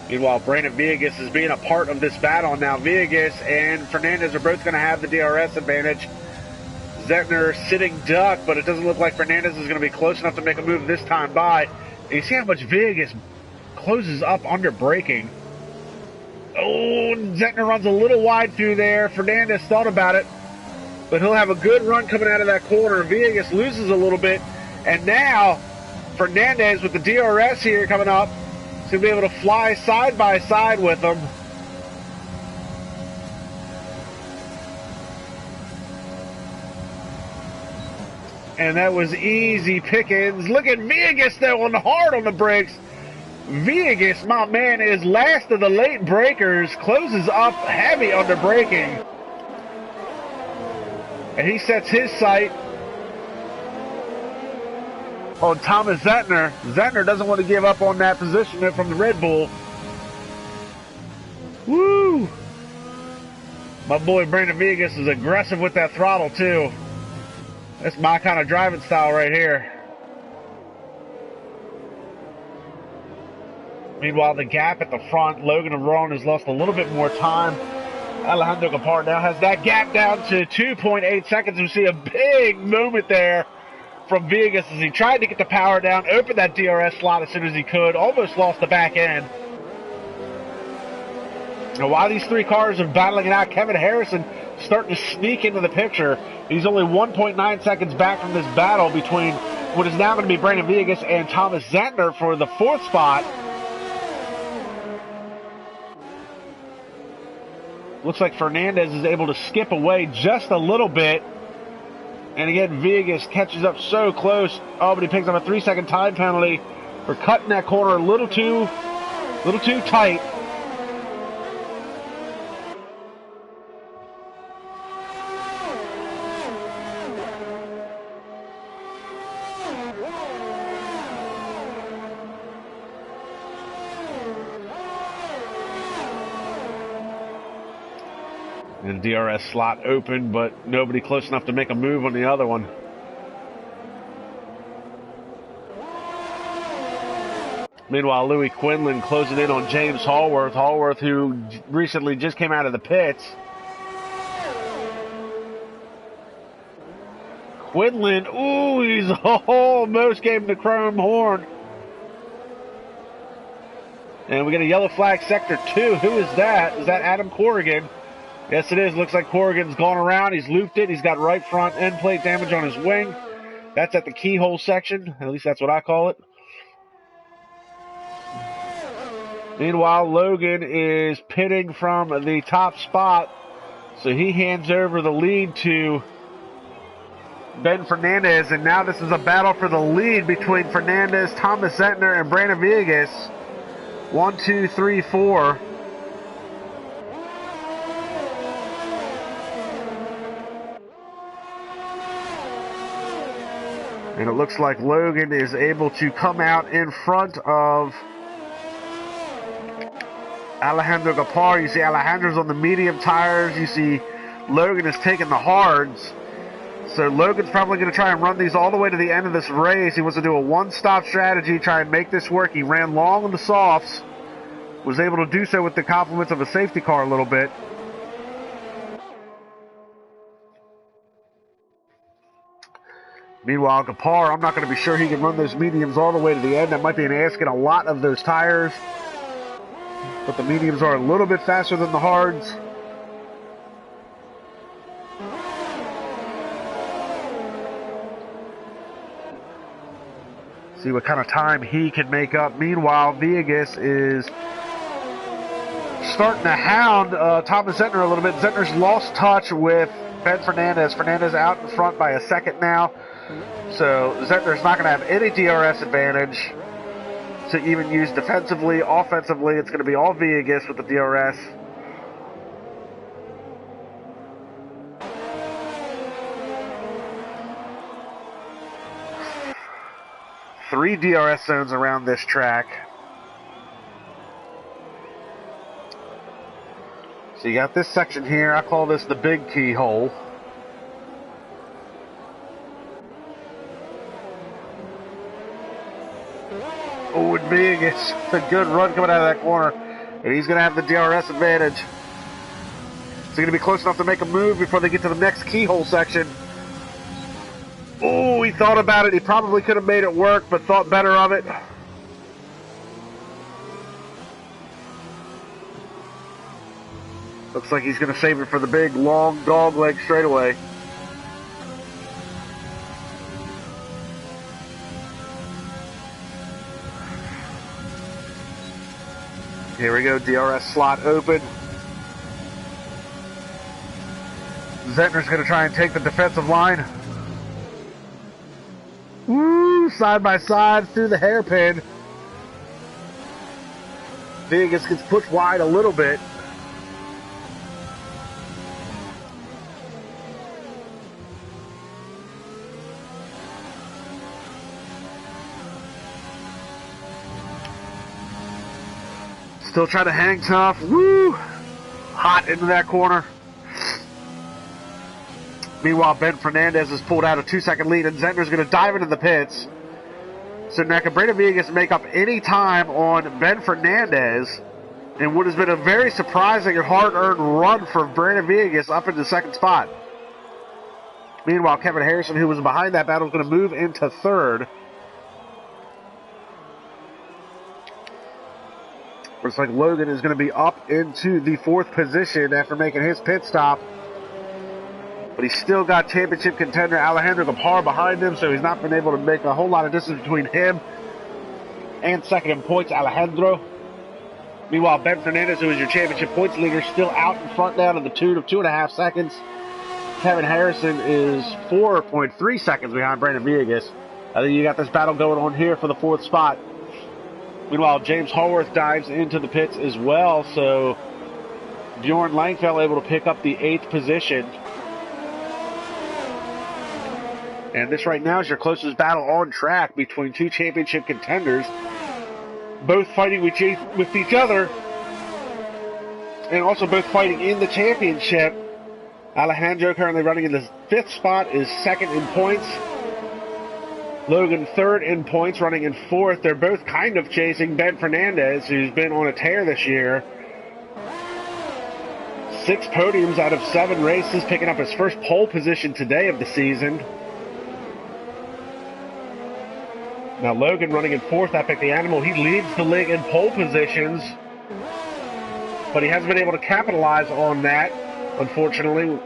Meanwhile, Brandon Villegas is being a part of this battle now. Villegas and Fernandez are both going to have the DRS advantage. Zettner sitting duck, but it doesn't look like Fernandez is going to be close enough to make a move this time by. And you see how much Villegas closes up under braking. Oh, Zettner runs a little wide through there. Fernandez thought about it, but he'll have a good run coming out of that corner. Villegas loses a little bit, and now Fernandez with the DRS here coming up is going to be able to fly side by side with him. And that was easy pickings. Look at Villegas though hard on the brakes. Villegas, my man, is last of the late breakers. Closes up heavy under braking. And he sets his sight on Thomas Zettner. Zettner doesn't want to give up on that position from the Red Bull. Woo! My boy Brandon Villegas is aggressive with that throttle too. That's my kind of driving style right here. Meanwhile, the gap at the front, Logan and Ron has lost a little bit more time. Alejandro Gaspar now has that gap down to 2.8 seconds. We see a big moment there from Villegas as he tried to get the power down, opened that DRS slot as soon as he could, almost lost the back end. Now, while these three cars are battling it out, Kevin Harrison starting to sneak into the picture. He's only 1.9 seconds back from this battle between what is now going to be Brandon Villegas and Thomas Zettner for the 4th spot. Looks like Fernandez is able to skip away just a little bit. And again, Villegas catches up so close. Oh, but he picks up a 3-second time penalty for cutting that corner a little too tight. And DRS slot open, but nobody close enough to make a move on the other one. Meanwhile, Louis Quinlan closing in on James Hallworth. Hallworth, who recently just came out of the pits. Quinlan, ooh, he's almost gave him the chrome horn. And we get a yellow flag, sector 2. Who is that? Is that Adam Corrigan? Yes, it is. Looks like Corrigan's gone around. He's looped it. He's got right front end plate damage on his wing. That's at the keyhole section. At least that's what I call it. Meanwhile, Logan is pitting from the top spot. So he hands over the lead to Ben Fernandez, and now this is a battle for the lead between Fernandez, Thomas Zentner, and Brandon Villegas. 1, 2, 3, 4. And it looks like Logan is able to come out in front of Alejandro Gapar. You see Alejandro's on the medium tires. You see Logan is taking the hards. So Logan's probably going to try and run these all the way to the end of this race. He wants to do a one-stop strategy, try and make this work. He ran long on the softs, was able to do so with the compliments of a safety car a little bit. Meanwhile, Gapar, I'm not going to be sure he can run those mediums all the way to the end. That might be an ask in a lot of those tires. But the mediums are a little bit faster than the hards. See what kind of time he can make up. Meanwhile, Villegas is starting to hound Thomas Zentner a little bit. Zentner's lost touch with Ben Fernandez. Fernandez out in front by a second now. So Zentner's not going to have any DRS advantage to even use defensively. Offensively, it's going to be all Villegas with the DRS. Three DRS zones around this track. So you got this section here. I call this the big keyhole. Oh, and Villegas, a good run coming out of that corner. And he's going to have the DRS advantage. So going to be close enough to make a move before they get to the next keyhole section. Oh, he thought about it. He probably could have made it work, but thought better of it. Looks like he's going to save it for the big, long dog leg straightaway. Here we go, DRS slot open. Zentner's going to try and take the defensive line. Woo! Side by side through the hairpin. Villegas gets pushed wide a little bit. Still trying to hang tough. Woo! Hot into that corner. Meanwhile, Ben Fernandez has pulled out a 2-second lead, and Zentner's going to dive into the pits. So now can Brandon Villegas make up any time on Ben Fernandez, and what has been a very surprising and hard-earned run for Brandon Villegas up into second spot. Meanwhile, Kevin Harrison, who was behind that battle, is going to move into third. Looks like Logan is going to be up into the fourth position after making his pit stop. But he's still got championship contender Alejandro Gapar behind him, so he's not been able to make a whole lot of distance between him and second in points, Alejandro. Meanwhile, Ben Fernandez, who is your championship points leader, still out in front now to the tune of 2.5 seconds. Kevin Harrison is 4.3 seconds behind Brandon Villegas. I think you got this battle going on here for the fourth spot. Meanwhile, James Hallworth dives into the pits as well, so Bjorn Langfeld able to pick up the 8th position. And this right now is your closest battle on track between two championship contenders, both fighting with each other, and also both fighting in the championship. Alejandro currently running in the 5th spot, is second in points. Logan third in points, running in 4th. They're both kind of chasing Ben Fernandez, who's been on a tear this year. 6 podiums out of 7 races, picking up his first pole position today of the season. Now Logan running in 4th, Epic the Animal. He leads the league in pole positions, but he hasn't been able to capitalize on that, unfortunately.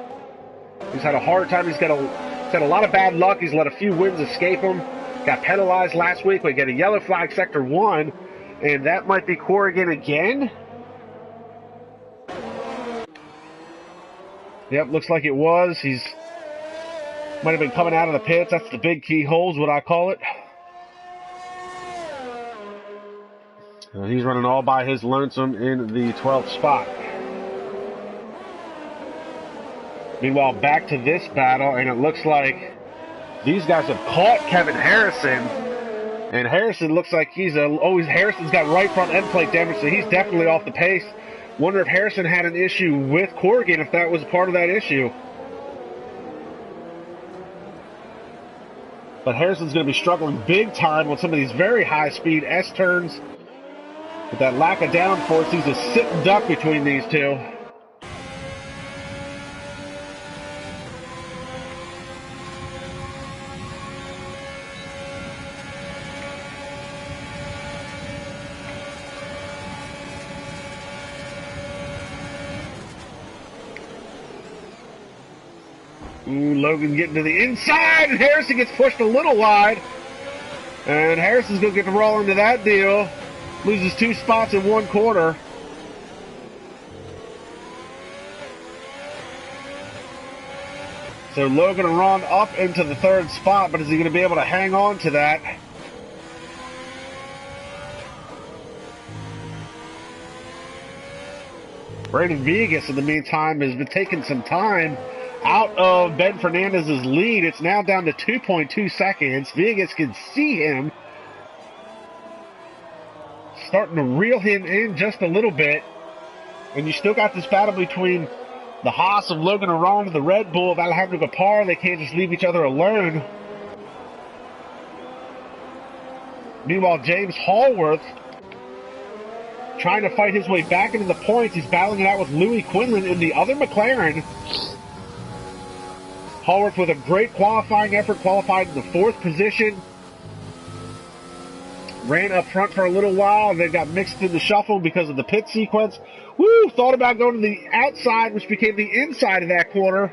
He's had a hard time. He's had a lot of bad luck. He's let a few wins escape him. Got penalized last week. We get a yellow flag sector 1, and that might be Corrigan again. Yep, looks like it was. He's Might have been coming out of the pits. That's the big keyhole is what I call it. He's running all by his lonesome in the 12th spot. Meanwhile, back to this battle, and it looks like these guys have caught Kevin Harrison. And Harrison looks like Harrison's got right front end plate damage, so he's definitely off the pace. Wonder if Harrison had an issue with Corrigan, if that was part of that issue. But Harrison's going to be struggling big time on some of these very high-speed S-turns. With that lack of downforce, he's a sitting duck between these two. Ooh, Logan getting to the inside, and Harrison gets pushed a little wide. And Harrison's going to get to roll into that deal. Loses 2 spots in 1 quarter. So Logan will run up into the 3rd spot, but is he going to be able to hang on to that? Brandon Vegas, in the meantime, has been taking some time out of Ben Fernandez's lead. It's now down to 2.2 seconds. Vegas can see him. Starting to reel him in just a little bit. And you still got this battle between the Haas of Logan Aron and the Red Bull of Alejandro Gapar. They can't just leave each other alone. Meanwhile, James Hallworth trying to fight his way back into the points. He's battling it out with Louis Quinlan in the other McLaren. Hallworth with a great qualifying effort, qualified in the 4th position. Ran up front for a little while, and then got mixed in the shuffle because of the pit sequence. Woo! Thought about going to the outside, which became the inside of that corner.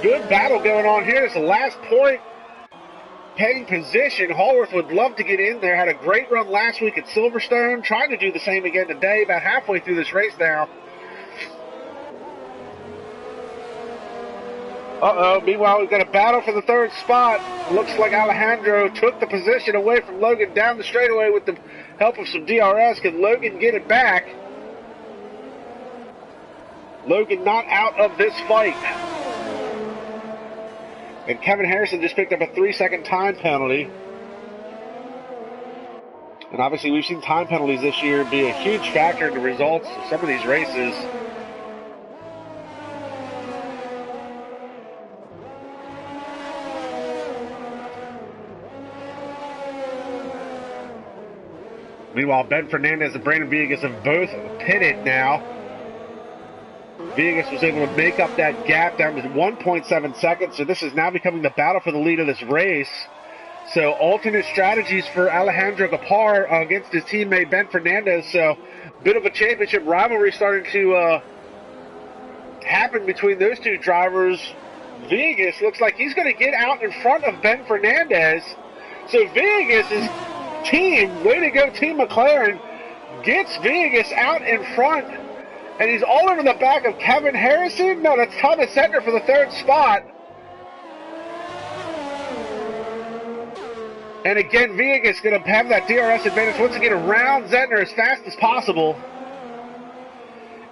Good battle going on here. It's the last point. Paying position. Hallworth would love to get in there. Had a great run last week at Silverstone. Trying to do the same again today. About halfway through this race now. Uh-oh. Meanwhile, we've got a battle for the 3rd spot. Looks like Alejandro took the position away from Logan down the straightaway with the help of some DRS. Can Logan get it back? Logan not out of this fight. And Kevin Harrison just picked up a 3-second time penalty. And obviously we've seen time penalties this year be a huge factor in the results of some of these races. Meanwhile, Ben Fernandez and Brandon Villegas have both pitted now. Villegas was able to make up that gap down to 1.7 seconds, so this is now becoming the battle for the lead of this race. So alternate strategies for Alejandro Gapar against his teammate Ben Fernandez. So bit of a championship rivalry starting to happen between those two drivers. Villegas looks like he's going to get out in front of Ben Fernandez. So Villegas is team, way to go Team McLaren, gets Villegas out in front, and he's all over the back of Kevin Harrison. No, that's Thomas Zentner for the 3rd spot. And again, Villegas going to have that DRS advantage once again around Zentner as fast as possible.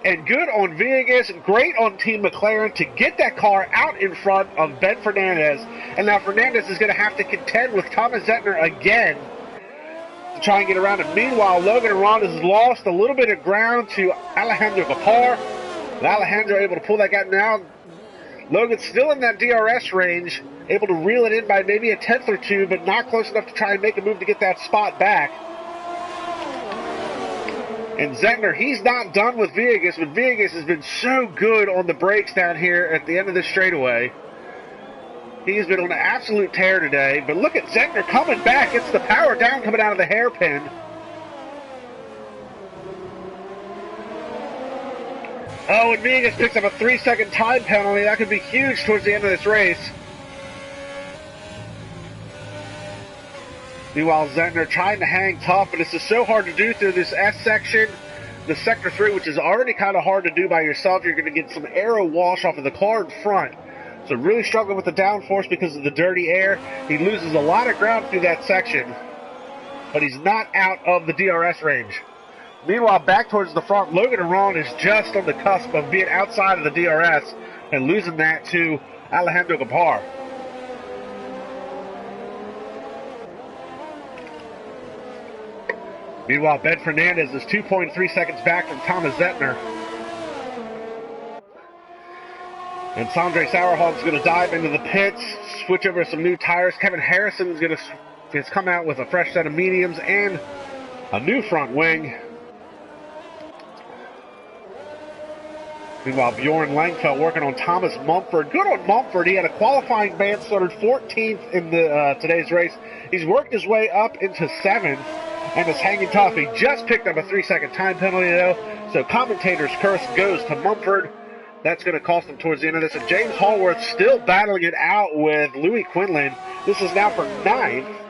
And good on Villegas, great on Team McLaren to get that car out in front of Ben Fernandez. And now Fernandez is going to have to contend with Thomas Zentner again to try and get around it. Meanwhile, Logan Aron has lost a little bit of ground to Alejandro Gapar. And Alejandro able to pull that gap now. Logan's still in that DRS range, able to reel it in by maybe a 10th or 2, but not close enough to try and make a move to get that spot back. And Zentner, he's not done with Villegas, but Villegas has been so good on the brakes down here at the end of this straightaway. He has been on an absolute tear today, but look at Zentner coming back. It's the power down coming out of the hairpin. Oh, and Villegas picks up a 3-second time penalty. That could be huge towards the end of this race. Meanwhile, Zentner trying to hang tough, but this is so hard to do through this S section. the Sector 3, which is already kind of hard to do by yourself. You're going to get some aero wash off of the car in front. So really struggling with the downforce because of the dirty air. He loses a lot of ground through that section, but he's not out of the DRS range. Meanwhile, back towards the front, Logan Aron is just on the cusp of being outside of the DRS and losing that to Alejandro Gapar. Meanwhile, Ben Fernandez is 2.3 seconds back from Thomas Zettner. And Sandre Sauerhoff is going to dive into the pits, switch over to some new tires. Kevin Harrison is has come out with a fresh set of mediums and a new front wing. Meanwhile, Bjorn Langfeld working on Thomas Mumford. Good on Mumford. He had a qualifying ban, started 14th in the today's race. He's worked his way up into 7th and is hanging tough. He just picked up a 3-second time penalty, though. So commentator's curse goes to Mumford. That's going to cost him towards the end of this. And James Hallworth still battling it out with Louis Quinlan. This is now for 9th.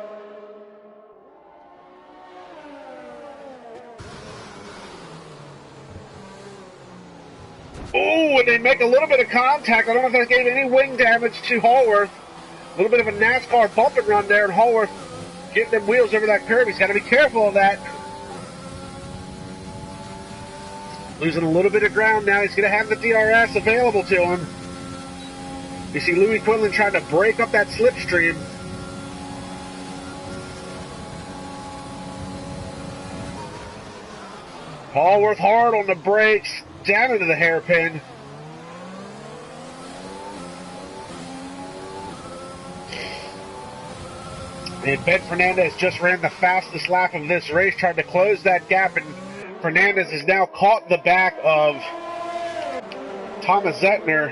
Oh, and they make a little bit of contact. I don't know if that gave any wing damage to Hallworth. A little bit of a NASCAR bump and run there, and Hallworth getting them wheels over that curb. He's got to be careful of that. Losing a little bit of ground now. He's going to have the DRS available to him. You see Louis Quinlan trying to break up that slipstream. Hallworth hard on the brakes, down into the hairpin. And Ben Fernandez just ran the fastest lap of this race, tried to close that gap, and Fernandez has now caught the back of Thomas Zettner.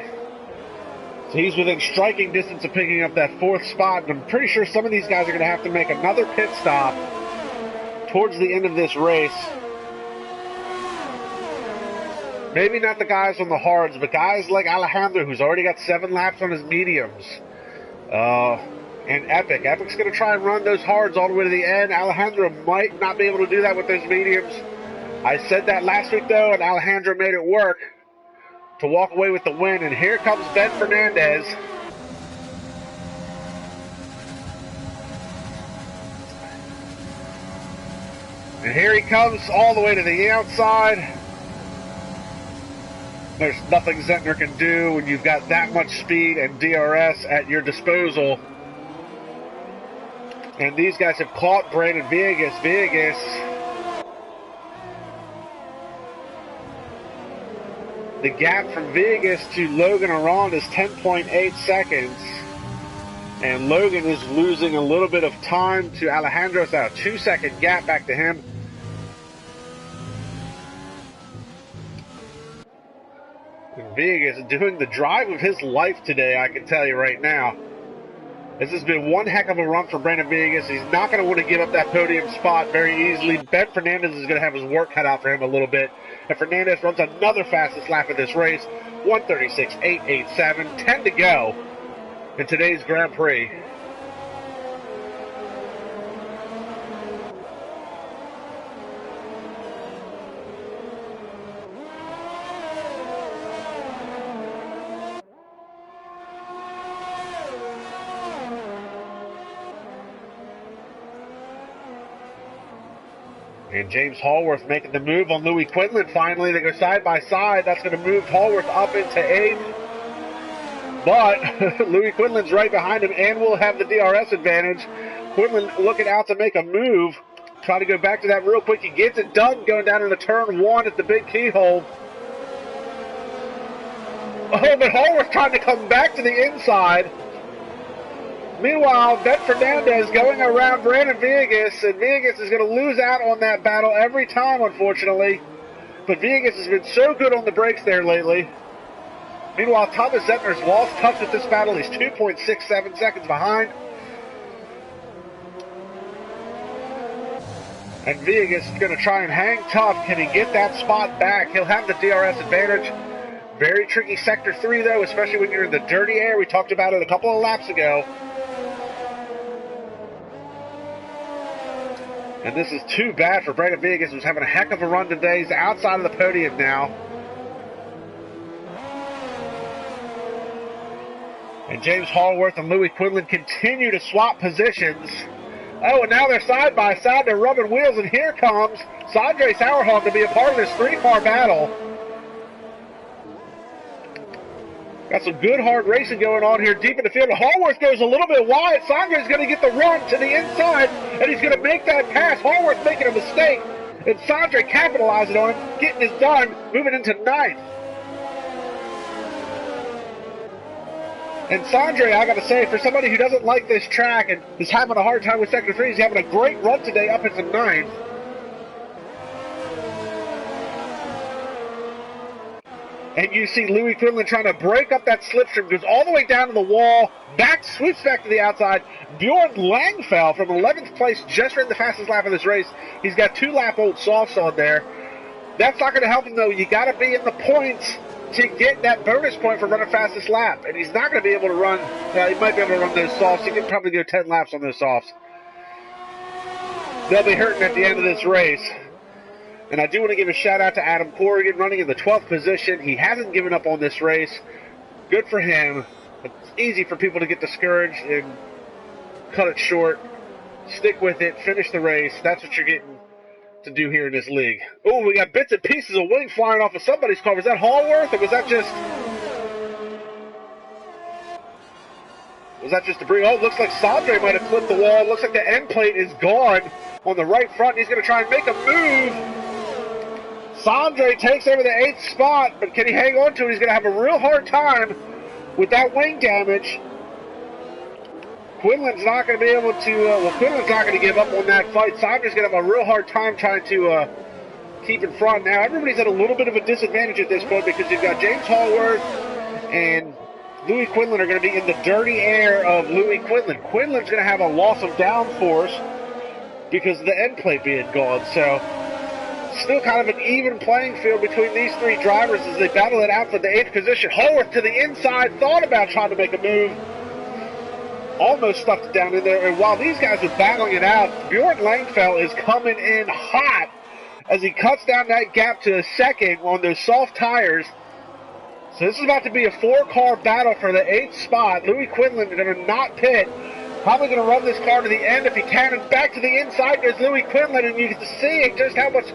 So he's within striking distance of picking up that 4th spot, and I'm pretty sure some of these guys are going to have to make another pit stop towards the end of this race. Maybe not the guys on the hards, but guys like Alejandro, who's already got 7 laps on his mediums. And Epic. Epic's going to try and run those hards all the way to the end. Alejandro might not be able to do that with those mediums. I said that last week, though, and Alejandro made it work to walk away with the win. And here comes Ben Fernandez. And here he comes all the way to the outside. There's nothing Zettner can do when you've got that much speed and DRS at your disposal. And these guys have caught Brandon Villegas. Villegas the gap from Villegas to Logan Aron is 10.8 seconds. And Logan is losing a little bit of time to Alejandro. It's now a 2-second gap back to him. Villegas is doing the drive of his life today, I can tell you right now. This has been one heck of a run for Brandon Villegas. He's not going to want to give up that podium spot very easily. Ben Fernandez is going to have his work cut out for him a little bit. And Fernandez runs another fastest lap of this race, 1:36.887, 10 to go in today's Grand Prix. And James Hallworth making the move on Louis Quinlan finally. They go side by side. That's going to move Hallworth up into 8th. But Louis Quinlan's right behind him and will have the DRS advantage. Quinlan looking out to make a move. Try to go back to that real quick. He gets it done going down into turn 1 at the big keyhole. Oh, but Hallworth trying to come back to the inside. Meanwhile, Ben Fernandez going around Brandon Villegas, and Villegas is going to lose out on that battle every time, unfortunately. But Villegas has been so good on the brakes there lately. Meanwhile, Thomas Zettner's lost touch with this battle. He's 2.67 seconds behind. And Villegas is going to try and hang tough. Can he get that spot back? He'll have the DRS advantage. Very tricky Sector 3, though, especially when you're in the dirty air. We talked about it a couple of laps ago. And this is too bad for Brandon Vegas, who's having a heck of a run today. He's outside of the podium now. And James Hallworth and Louis Quinlan continue to swap positions. Oh, and now they're side by side. They're rubbing wheels, and here comes Sondre Sauerhog to be a part of this three-car battle. Got some good hard racing going on here deep in the field. Hallworth goes a little bit wide. Sondre's going to get the run to the inside, and he's going to make that pass. Hallworth making a mistake, and Sondre capitalizing on it, getting this done, moving into ninth. And Sondre, I got to say, for somebody who doesn't like this track and is having a hard time with sector 3, he's having a great run today up into ninth. And you see Louis Quinlan trying to break up that slipstream, goes all the way down to the wall, sweeps back to the outside. Bjorn Langfell from 11th place just ran the fastest lap of this race. He's got 2-lap-old softs on there. That's not going to help him, though. You got to be in the points to get that bonus point for running fastest lap. And he's not going to be able to run, he might be able to run those softs. He can probably go 10 laps on those softs. They'll be hurting at the end of this race. And I do want to give a shout out to Adam Corrigan, running in the 12th position. He hasn't given up on this race. Good for him. It's easy for people to get discouraged and cut it short. Stick with it, finish the race. That's what you're getting to do here in this league. Oh, we got bits and pieces of wing flying off of somebody's car. Was that Hallworth, or was that just debris? Oh, it looks like Sondre might have clipped the wall. It looks like the end plate is gone on the right front. He's going to try and make a move. Sondre takes over the 8th spot, but can he hang on to it? He's going to have a real hard time with that wing damage. Quinlan's not going to be able to, Quinlan's not going to give up on that fight. Sondre's going to have a real hard time trying to keep in front. Now, everybody's at a little bit of a disadvantage at this point because you've got James Hallworth and Louis Quinlan are going to be in the dirty air of Louis Quinlan. Quinlan's going to have a loss of downforce because of the end plate being gone. So, still kind of an even playing field between these three drivers as they battle it out for the 8th position. Hallworth to the inside, thought about trying to make a move. Almost stuffed it down in there. And while these guys are battling it out, Bjorn Langfell is coming in hot as he cuts down that gap to a second on those soft tires. So this is about to be a 4-car battle for the 8th spot. Louis Quinlan is going to not pit. Probably going to run this car to the end if he can. And back to the inside goes Louis Quinlan, and you can see just how much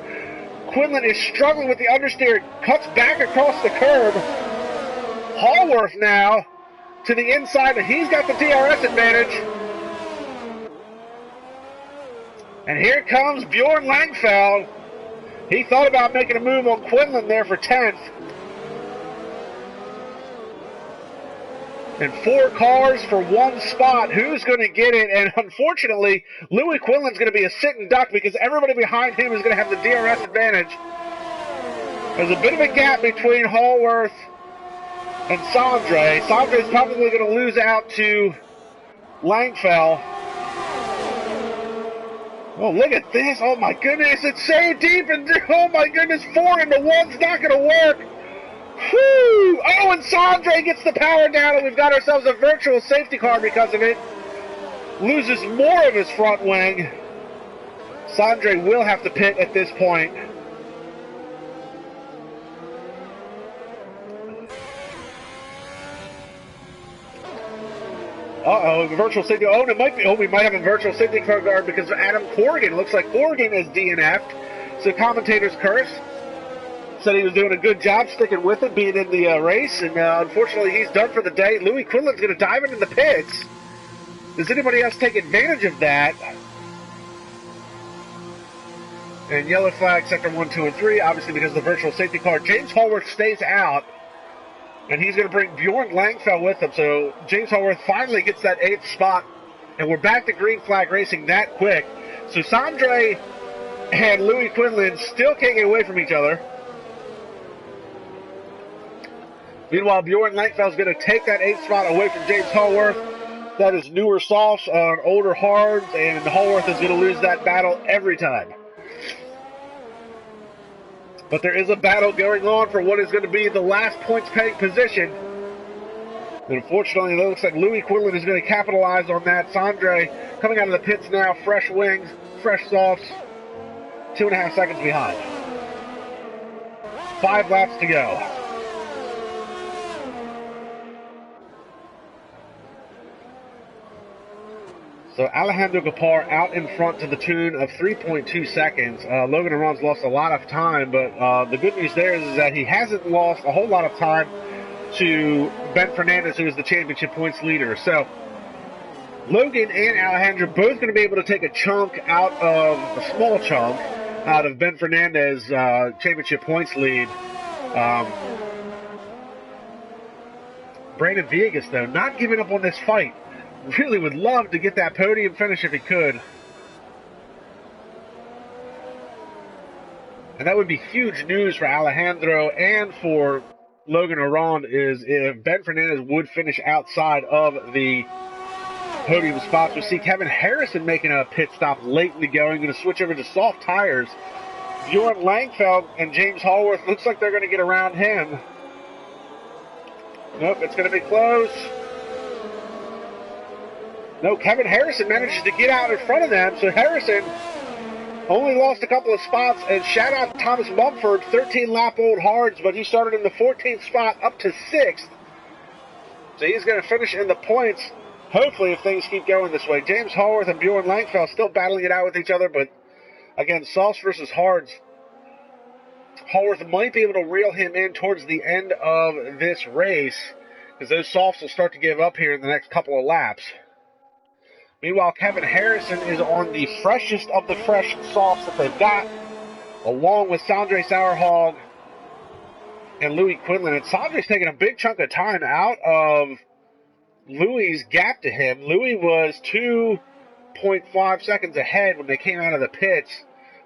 Quinlan is struggling with the understeer. Cuts back across the curb. Hallworth now to the inside, and he's got the DRS advantage. And here comes Bjorn Langfell. He thought about making a move on Quinlan there for 10th. And 4 cars for 1 spot. Who's going to get it? And unfortunately, Louis Quinlan's going to be a sitting duck because everybody behind him is going to have the DRS advantage. There's a bit of a gap between Hallworth and Sondre. Sondre's probably going to lose out to Langfell. Oh, look at this. Oh, my goodness. It's so deep. And oh, my goodness. 4 into 1's not going to work. Whew! Oh, and Sondre gets the power down, and we've got ourselves a virtual safety car because of it. Loses more of his front wing. Sondre will have to pit at this point. Uh-oh, the virtual safety. Oh, it might be. Oh, we might have a virtual safety car guard because of Adam Corrigan. Looks like Corrigan is DNF'd. So commentators curse. Said he was doing a good job sticking with it, being in the race, and unfortunately he's done for the day. Louis Quinlan's going to dive into the pits. Does anybody else take advantage of that? And yellow flag, sector 1, 2, and 3, obviously because of the virtual safety car. James Hallworth stays out, and he's going to bring Bjorn Langfell with him. So James Hallworth finally gets that 8th spot, and we're back to green flag racing that quick. So Sondre and Louis Quinlan still can't get away from each other. Meanwhile, Bjorn Langfell is going to take that 8th spot away from James Hallworth. That is newer softs on older hards, and Hallworth is going to lose that battle every time. But there is a battle going on for what is going to be the last points-paying position. And unfortunately, it looks like Louis Quinlan is going to capitalize on that. Sondre coming out of the pits now, fresh wings. fresh softs, 2.5 seconds behind. 5 laps to go. So Alejandro Gapar out in front to the tune of 3.2 seconds. Logan Aron's lost a lot of time, but the good news there is that he hasn't lost a whole lot of time to Ben Fernandez, who is the championship points leader. So Logan and Alejandro both going to be able to take a chunk out of, a small chunk, out of Ben Fernandez' championship points lead. Brandon Villegas, though, not giving up on this fight. Really would love to get that podium finish if he could. And that would be huge news for Alejandro and for Logan Aron, is if Ben Fernandez would finish outside of the podium spots. We see Kevin Harrison making a pit stop late in the going, going to switch over to soft tires. Bjorn Langfeld and James Hallworth, looks like they're going to get around him. Nope, it's going to be close. No, Kevin Harrison manages to get out in front of them, so Harrison only lost a couple of spots. And shout out to Thomas Mumford, 13-lap-old hards, but he started in the 14th spot up to 6th. So he's going to finish in the points, hopefully, if things keep going this way. James Hallworth and Bjorn Langfeld still battling it out with each other, but again, softs versus hards. Hallworth might be able to reel him in towards the end of this race, because those softs will start to give up here in the next couple of laps. Meanwhile, Kevin Harrison is on the freshest of the fresh softs that they've got, along with Sondre Sauerhog and Louis Quinlan. And Sondre's taking a big chunk of time out of Louis' gap to him. Louis was 2.5 seconds ahead when they came out of the pits.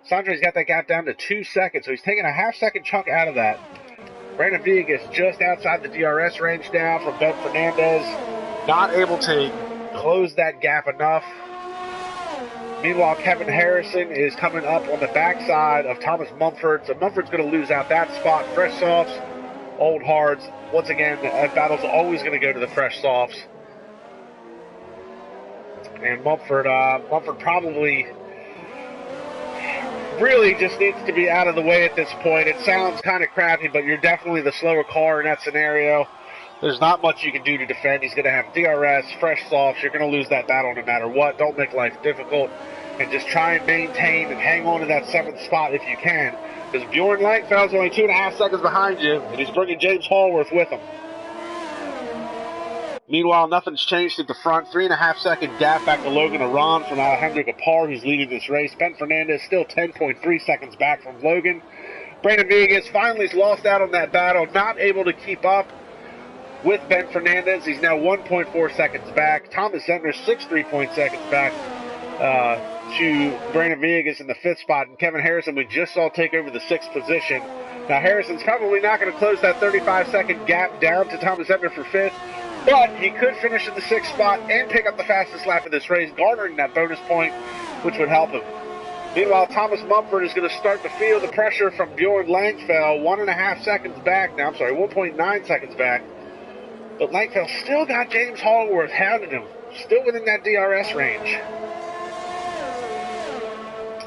Sondre's got that gap down to 2 seconds, so he's taking a half-second chunk out of that. Brandon Villegas just outside the DRS range now from Ben Fernandez, not able to close that gap enough. Meanwhile, Kevin Harrison is coming up on the backside of Thomas Mumford, so Mumford's going to lose out that spot. Fresh softs, old hards. Once again, that battle's always going to go to the fresh softs. And Mumford probably really just needs to be out of the way at this point. It sounds kind of crappy, but you're definitely the slower car in that scenario. There's not much you can do to defend. He's going to have DRS, fresh softs. You're going to lose that battle no matter what. Don't make life difficult. And just try and maintain and hang on to that 7th spot if you can. Because Bjorn Langfeld's only 2.5 seconds behind you, and he's bringing James Hallworth with him. Meanwhile, nothing's changed at the front. 3.5 second gap back to Logan Aron from Alejandro Gapar, who's leading this race. Ben Fernandez still 10.3 seconds back from Logan. Brandon Villegas finally lost out on that battle, not able to keep up with Ben Fernandez. He's now 1.4 seconds back. Thomas Zentner 6.3 seconds back to Brandon Villegas in the 5th spot. And Kevin Harrison, we just saw take over the 6th position. Now, Harrison's probably not going to close that 35-second gap down to Thomas Zentner for 5th, but he could finish in the 6th spot and pick up the fastest lap of this race, garnering that bonus point, which would help him. Meanwhile, Thomas Mumford is going to start to feel the pressure from Bjorn Langfeld, 1.5 seconds back. Now, 1.9 seconds back. But Langfeld still got James Hallworth hounding him, still within that DRS range.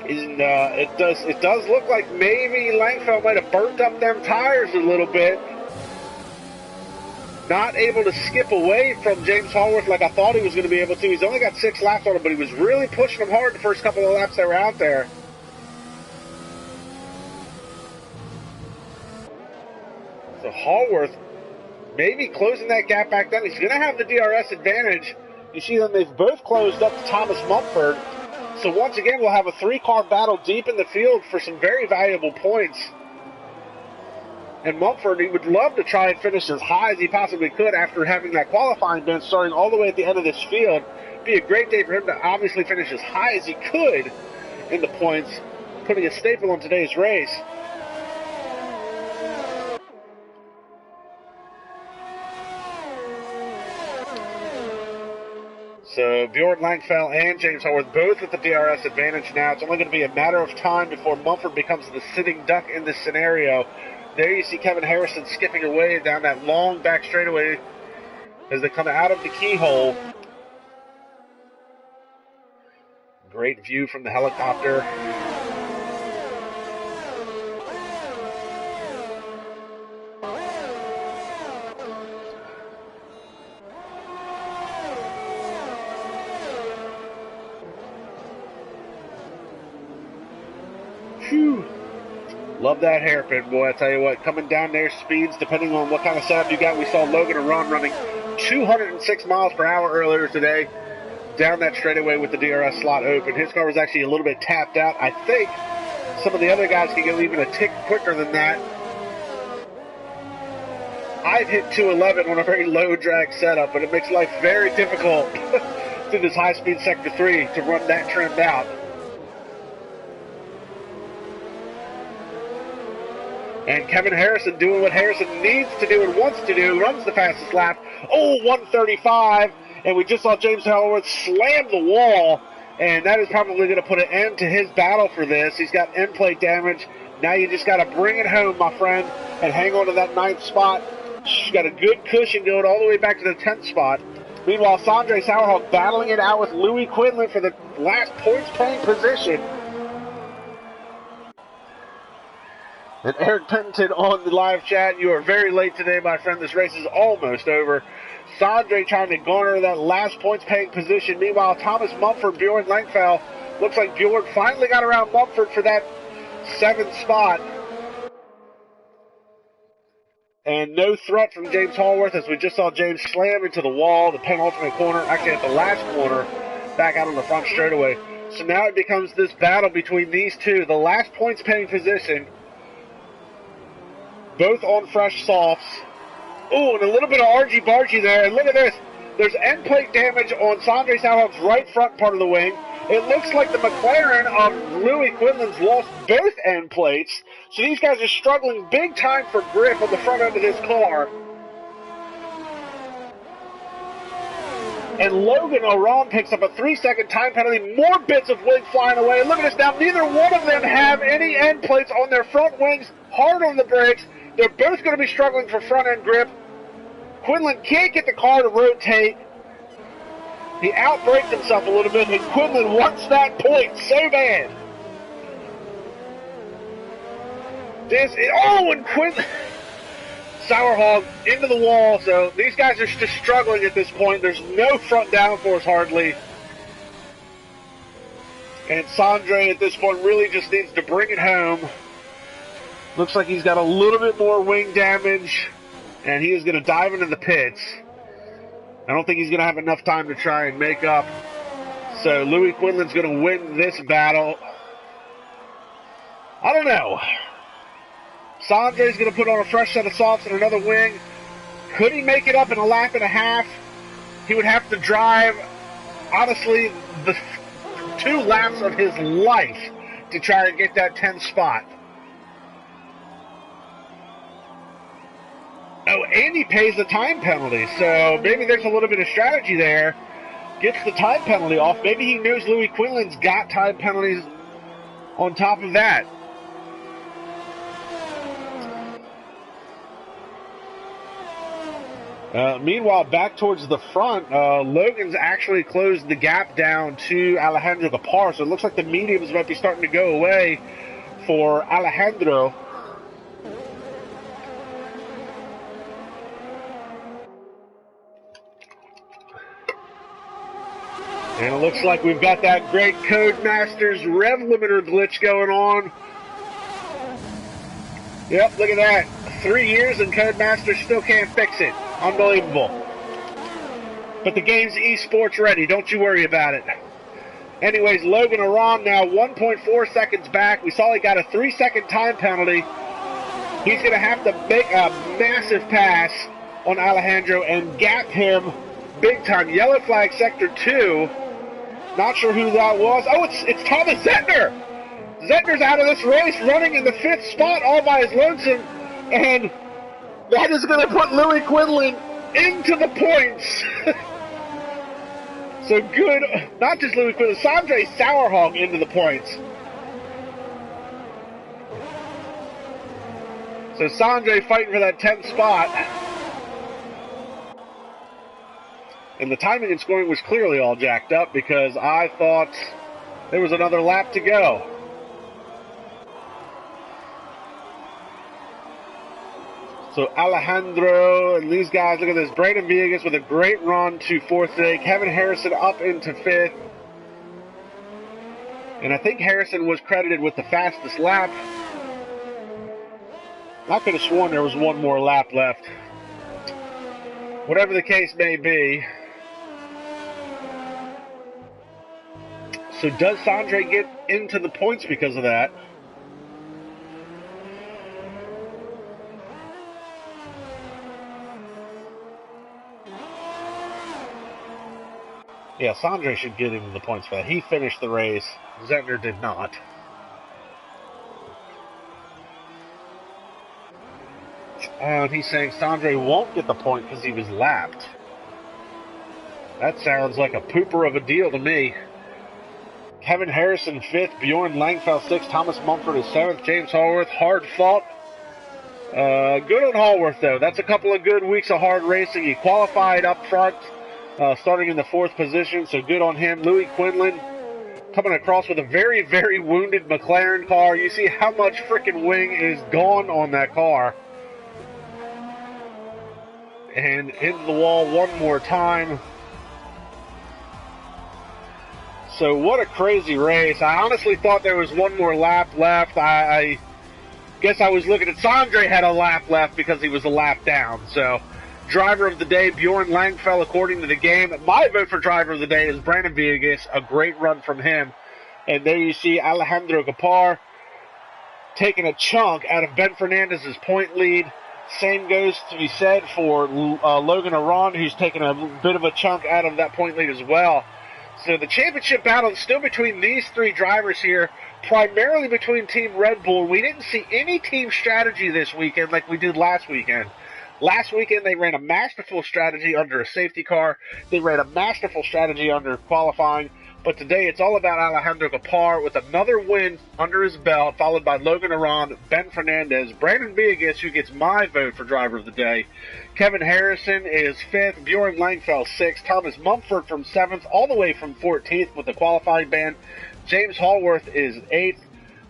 And it does look like maybe Langfeld might have burnt up them tires a little bit. Not able to skip away from James Hallworth like I thought he was going to be able to. He's only got 6 laps on him, but he was really pushing him hard the first couple of laps that were out there. So Hallworth maybe closing that gap back then. He's going to have the DRS advantage. You see them, they've both closed up to Thomas Mumford. So once again, we'll have a 3-car battle deep in the field for some very valuable points. And Mumford, he would love to try and finish as high as he possibly could after having that qualifying bench starting all the way at the end of this field. It'd be a great day for him to obviously finish as high as he could in the points, putting a staple on today's race. So Bjorn Langfeld and James Hallworth both with the DRS advantage now. It's only going to be a matter of time before Mumford becomes the sitting duck in this scenario. There you see Kevin Harrison skipping away down that long back straightaway as they come out of the keyhole. great view from the helicopter. Whew. Love that hairpin, boy. I tell you what, coming down there, speeds, depending on what kind of setup you got. We saw Logan Aron running 206 miles per hour earlier today down that straightaway with the DRS slot open. His car was actually a little bit tapped out. I think some of the other guys can go even a tick quicker than that. I've hit 211 on a very low drag setup, but it makes life very difficult through this high-speed Sector 3 to run that trimmed out. And Kevin Harrison doing what Harrison needs to do and wants to do, runs the fastest lap. Oh, 135. And we just saw James Holloway slam the wall. And that is probably going to put an end to his battle for this. He's got end plate damage. Now you just got to bring it home, my friend, and hang on to that 9th spot. She's got a good cushion going all the way back to the 10th spot. Meanwhile, Sanjay Sauerhog battling it out with Louis Quinlan for the last points-paying position. And Eric Pennington on the live chat, you are very late today, my friend. This race is almost over. Sanjay trying to garner that last points-paying position. Meanwhile, Thomas Mumford, Bjorn Langfell. Looks like Bjorn finally got around Mumford for that 7th spot. And no threat from James Hallworth, as we just saw James slam into the wall, the penultimate corner, actually at the last corner, back out on the front straightaway. So now it becomes this battle between these two. The last points-paying position, both on fresh softs. Oh, and a little bit of argy-bargy there. And look at this. There's end plate damage on Sanjay Sauerhog's right front part of the wing. It looks like the McLaren of Louis Quinlan's lost both end plates. So these guys are struggling big time for grip on the front end of this car. And Logan Aron picks up a 3-second time penalty. More bits of wing flying away. Look at this now. Neither one of them have any end plates on their front wings. Hard on the brakes. They're both going to be struggling for front end grip. Quinlan can't get the car to rotate. He outbraked himself a little bit, and Quinlan wants that point so bad. And Quinlan, Sauerhog into the wall. So these guys are just struggling at this point. There's no front downforce hardly. And Sanjay at this point really just needs to bring it home. Looks like he's got a little bit more wing damage, and he is going to dive into the pits. I don't think he's going to have enough time to try and make up. So Louis Quinlan's going to win this battle. I don't know. Sanjay's going to put on a fresh set of softs and another wing. Could he make it up in a lap and a half? He would have to drive, honestly, the 2 laps of his life to try and get that 10th spot. Oh, and he pays the time penalty, so maybe there's a little bit of strategy there. Gets the time penalty off. Maybe he knows Louis Quinlan's got time penalties on top of that. Meanwhile, back towards the front, Logan's actually closed the gap down to Alejandro Gapar, so it looks like the mediums might be starting to go away for Alejandro. And it looks like we've got that great Codemasters rev limiter glitch going on. Yep, look at that. 3 years and Codemasters still can't fix it. Unbelievable. But the game's esports ready. Don't you worry about it. Anyways, Logan Aron now 1.4 seconds back. We saw he got a 3-second time penalty. He's going to have to make a massive pass on Alejandro and gap him big time. Yellow flag sector 2. Not sure who that was. Oh, it's Thomas Zettner. Zettner's out of this race, running in the 5th spot all by his lonesome. And that is going to put Louis Quinlan into the points. So good, not just Louis Quinlan, Sanjay Sauerhog into the points. So Sanjay fighting for that 10th spot. And the timing and scoring was clearly all jacked up because I thought There was another lap to go. So Alejandro and these guys, look at this. Brandon Villegas with a great run to fourth today. Kevin Harrison up into fifth. And I think Harrison was credited with the fastest lap. I could have sworn there was one more lap left. Whatever the case may be. So does Sandre get into the points because of that? Yeah, Sandre should get into the points for that. He finished the race. Zentner did not. And he's saying Sandre won't get the point because he was lapped. That sounds like a pooper of a deal to me. Kevin Harrison 5th, Bjorn Langfeld 6th, Thomas Mumford is 7th, James Hallworth, hard fought. Good on Hallworth, though. That's a couple of good weeks of hard racing. He qualified up front, starting in the 4th position, so good on him. Louis Quinlan coming across with a very, very wounded McLaren car. You see how much freaking wing is gone on that car. And into the wall one more time. So what a crazy race. I honestly thought there was one more lap left. I guess I was looking at Sandre had a lap left because he was a lap down. So driver of the day, Bjorn Langfeld, according to the game. My vote for driver of the day is Brandon Villegas. A great run from him. And there you see Alejandro Gapar taking a chunk out of Ben Fernandez's point lead. Same goes to be said for Logan Aron, who's taken a bit of a chunk out of that point lead as well. So the championship battle is still between these three drivers here, primarily between Team Red Bull. We didn't see any team strategy this weekend like we did last weekend. Last weekend, they ran a masterful strategy under a safety car. They ran a masterful strategy under qualifying. But today, it's all about Alejandro Gapar with another win under his belt, followed by Logan Aron, Ben Fernandez, Brandon Villegas, who gets my vote for driver of the day. Kevin Harrison is 5th, Bjorn Langfeld 6th, Thomas Mumford from 7th, all the way from 14th with the qualifying ban. James Hallworth is 8th,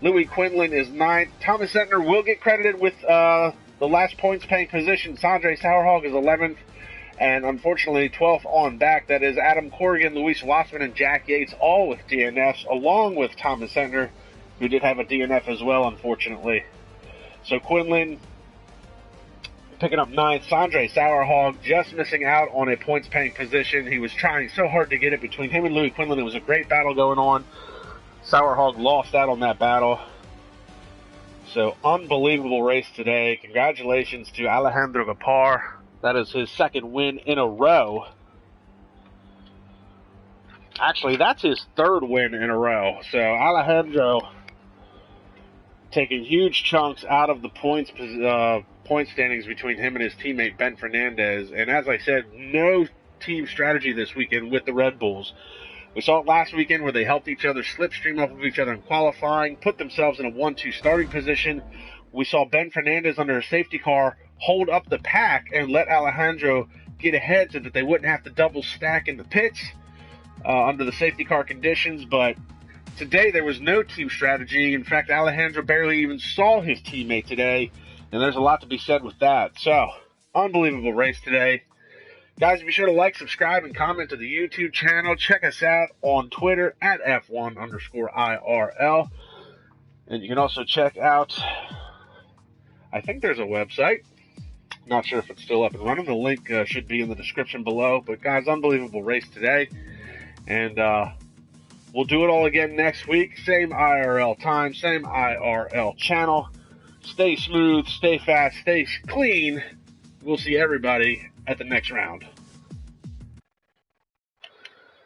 Louis Quinlan is 9th. Thomas Zentner will get credited with the last points paying position. Sandre Sauerhog is 11th. And unfortunately, 12th on back, that is Adam Corrigan, Luis Wassman, and Jack Yates, all with DNFs, along with Thomas Zentner, who did have a DNF as well, unfortunately. So Quinlan picking up 9th. Sandre Sauerhog just missing out on a points-paying position. He was trying so hard to get it between him and Louis Quinlan. It was a great battle going on. Sauerhog lost out on that battle. So unbelievable race today. Congratulations to Alejandro Gapar. That is his second win in a row. Actually, that's his third win in a row. So Alejandro taking huge chunks out of the point standings between him and his teammate Ben Fernandez. And as I said, no team strategy this weekend with the Red Bulls. We saw it last weekend where they helped each other slipstream off of each other in qualifying, put themselves in a 1-2 starting position. We saw Ben Fernandez under a safety car hold up the pack and let Alejandro get ahead so that they wouldn't have to double stack in the pits under the safety car conditions. But today there was no team strategy. In fact, Alejandro barely even saw his teammate today, and there's a lot to be said with that. So, unbelievable race today. Guys, be sure to like, subscribe, and comment to the YouTube channel. Check us out on Twitter at F1_IRL. And you can also check out, I think there's a website. Not sure if it's still up and running. The link should be in the description below. But guys, unbelievable race today. And we'll do it all again next week. Same IRL time, same IRL channel. Stay smooth, stay fast, stay clean. We'll see everybody at the next round.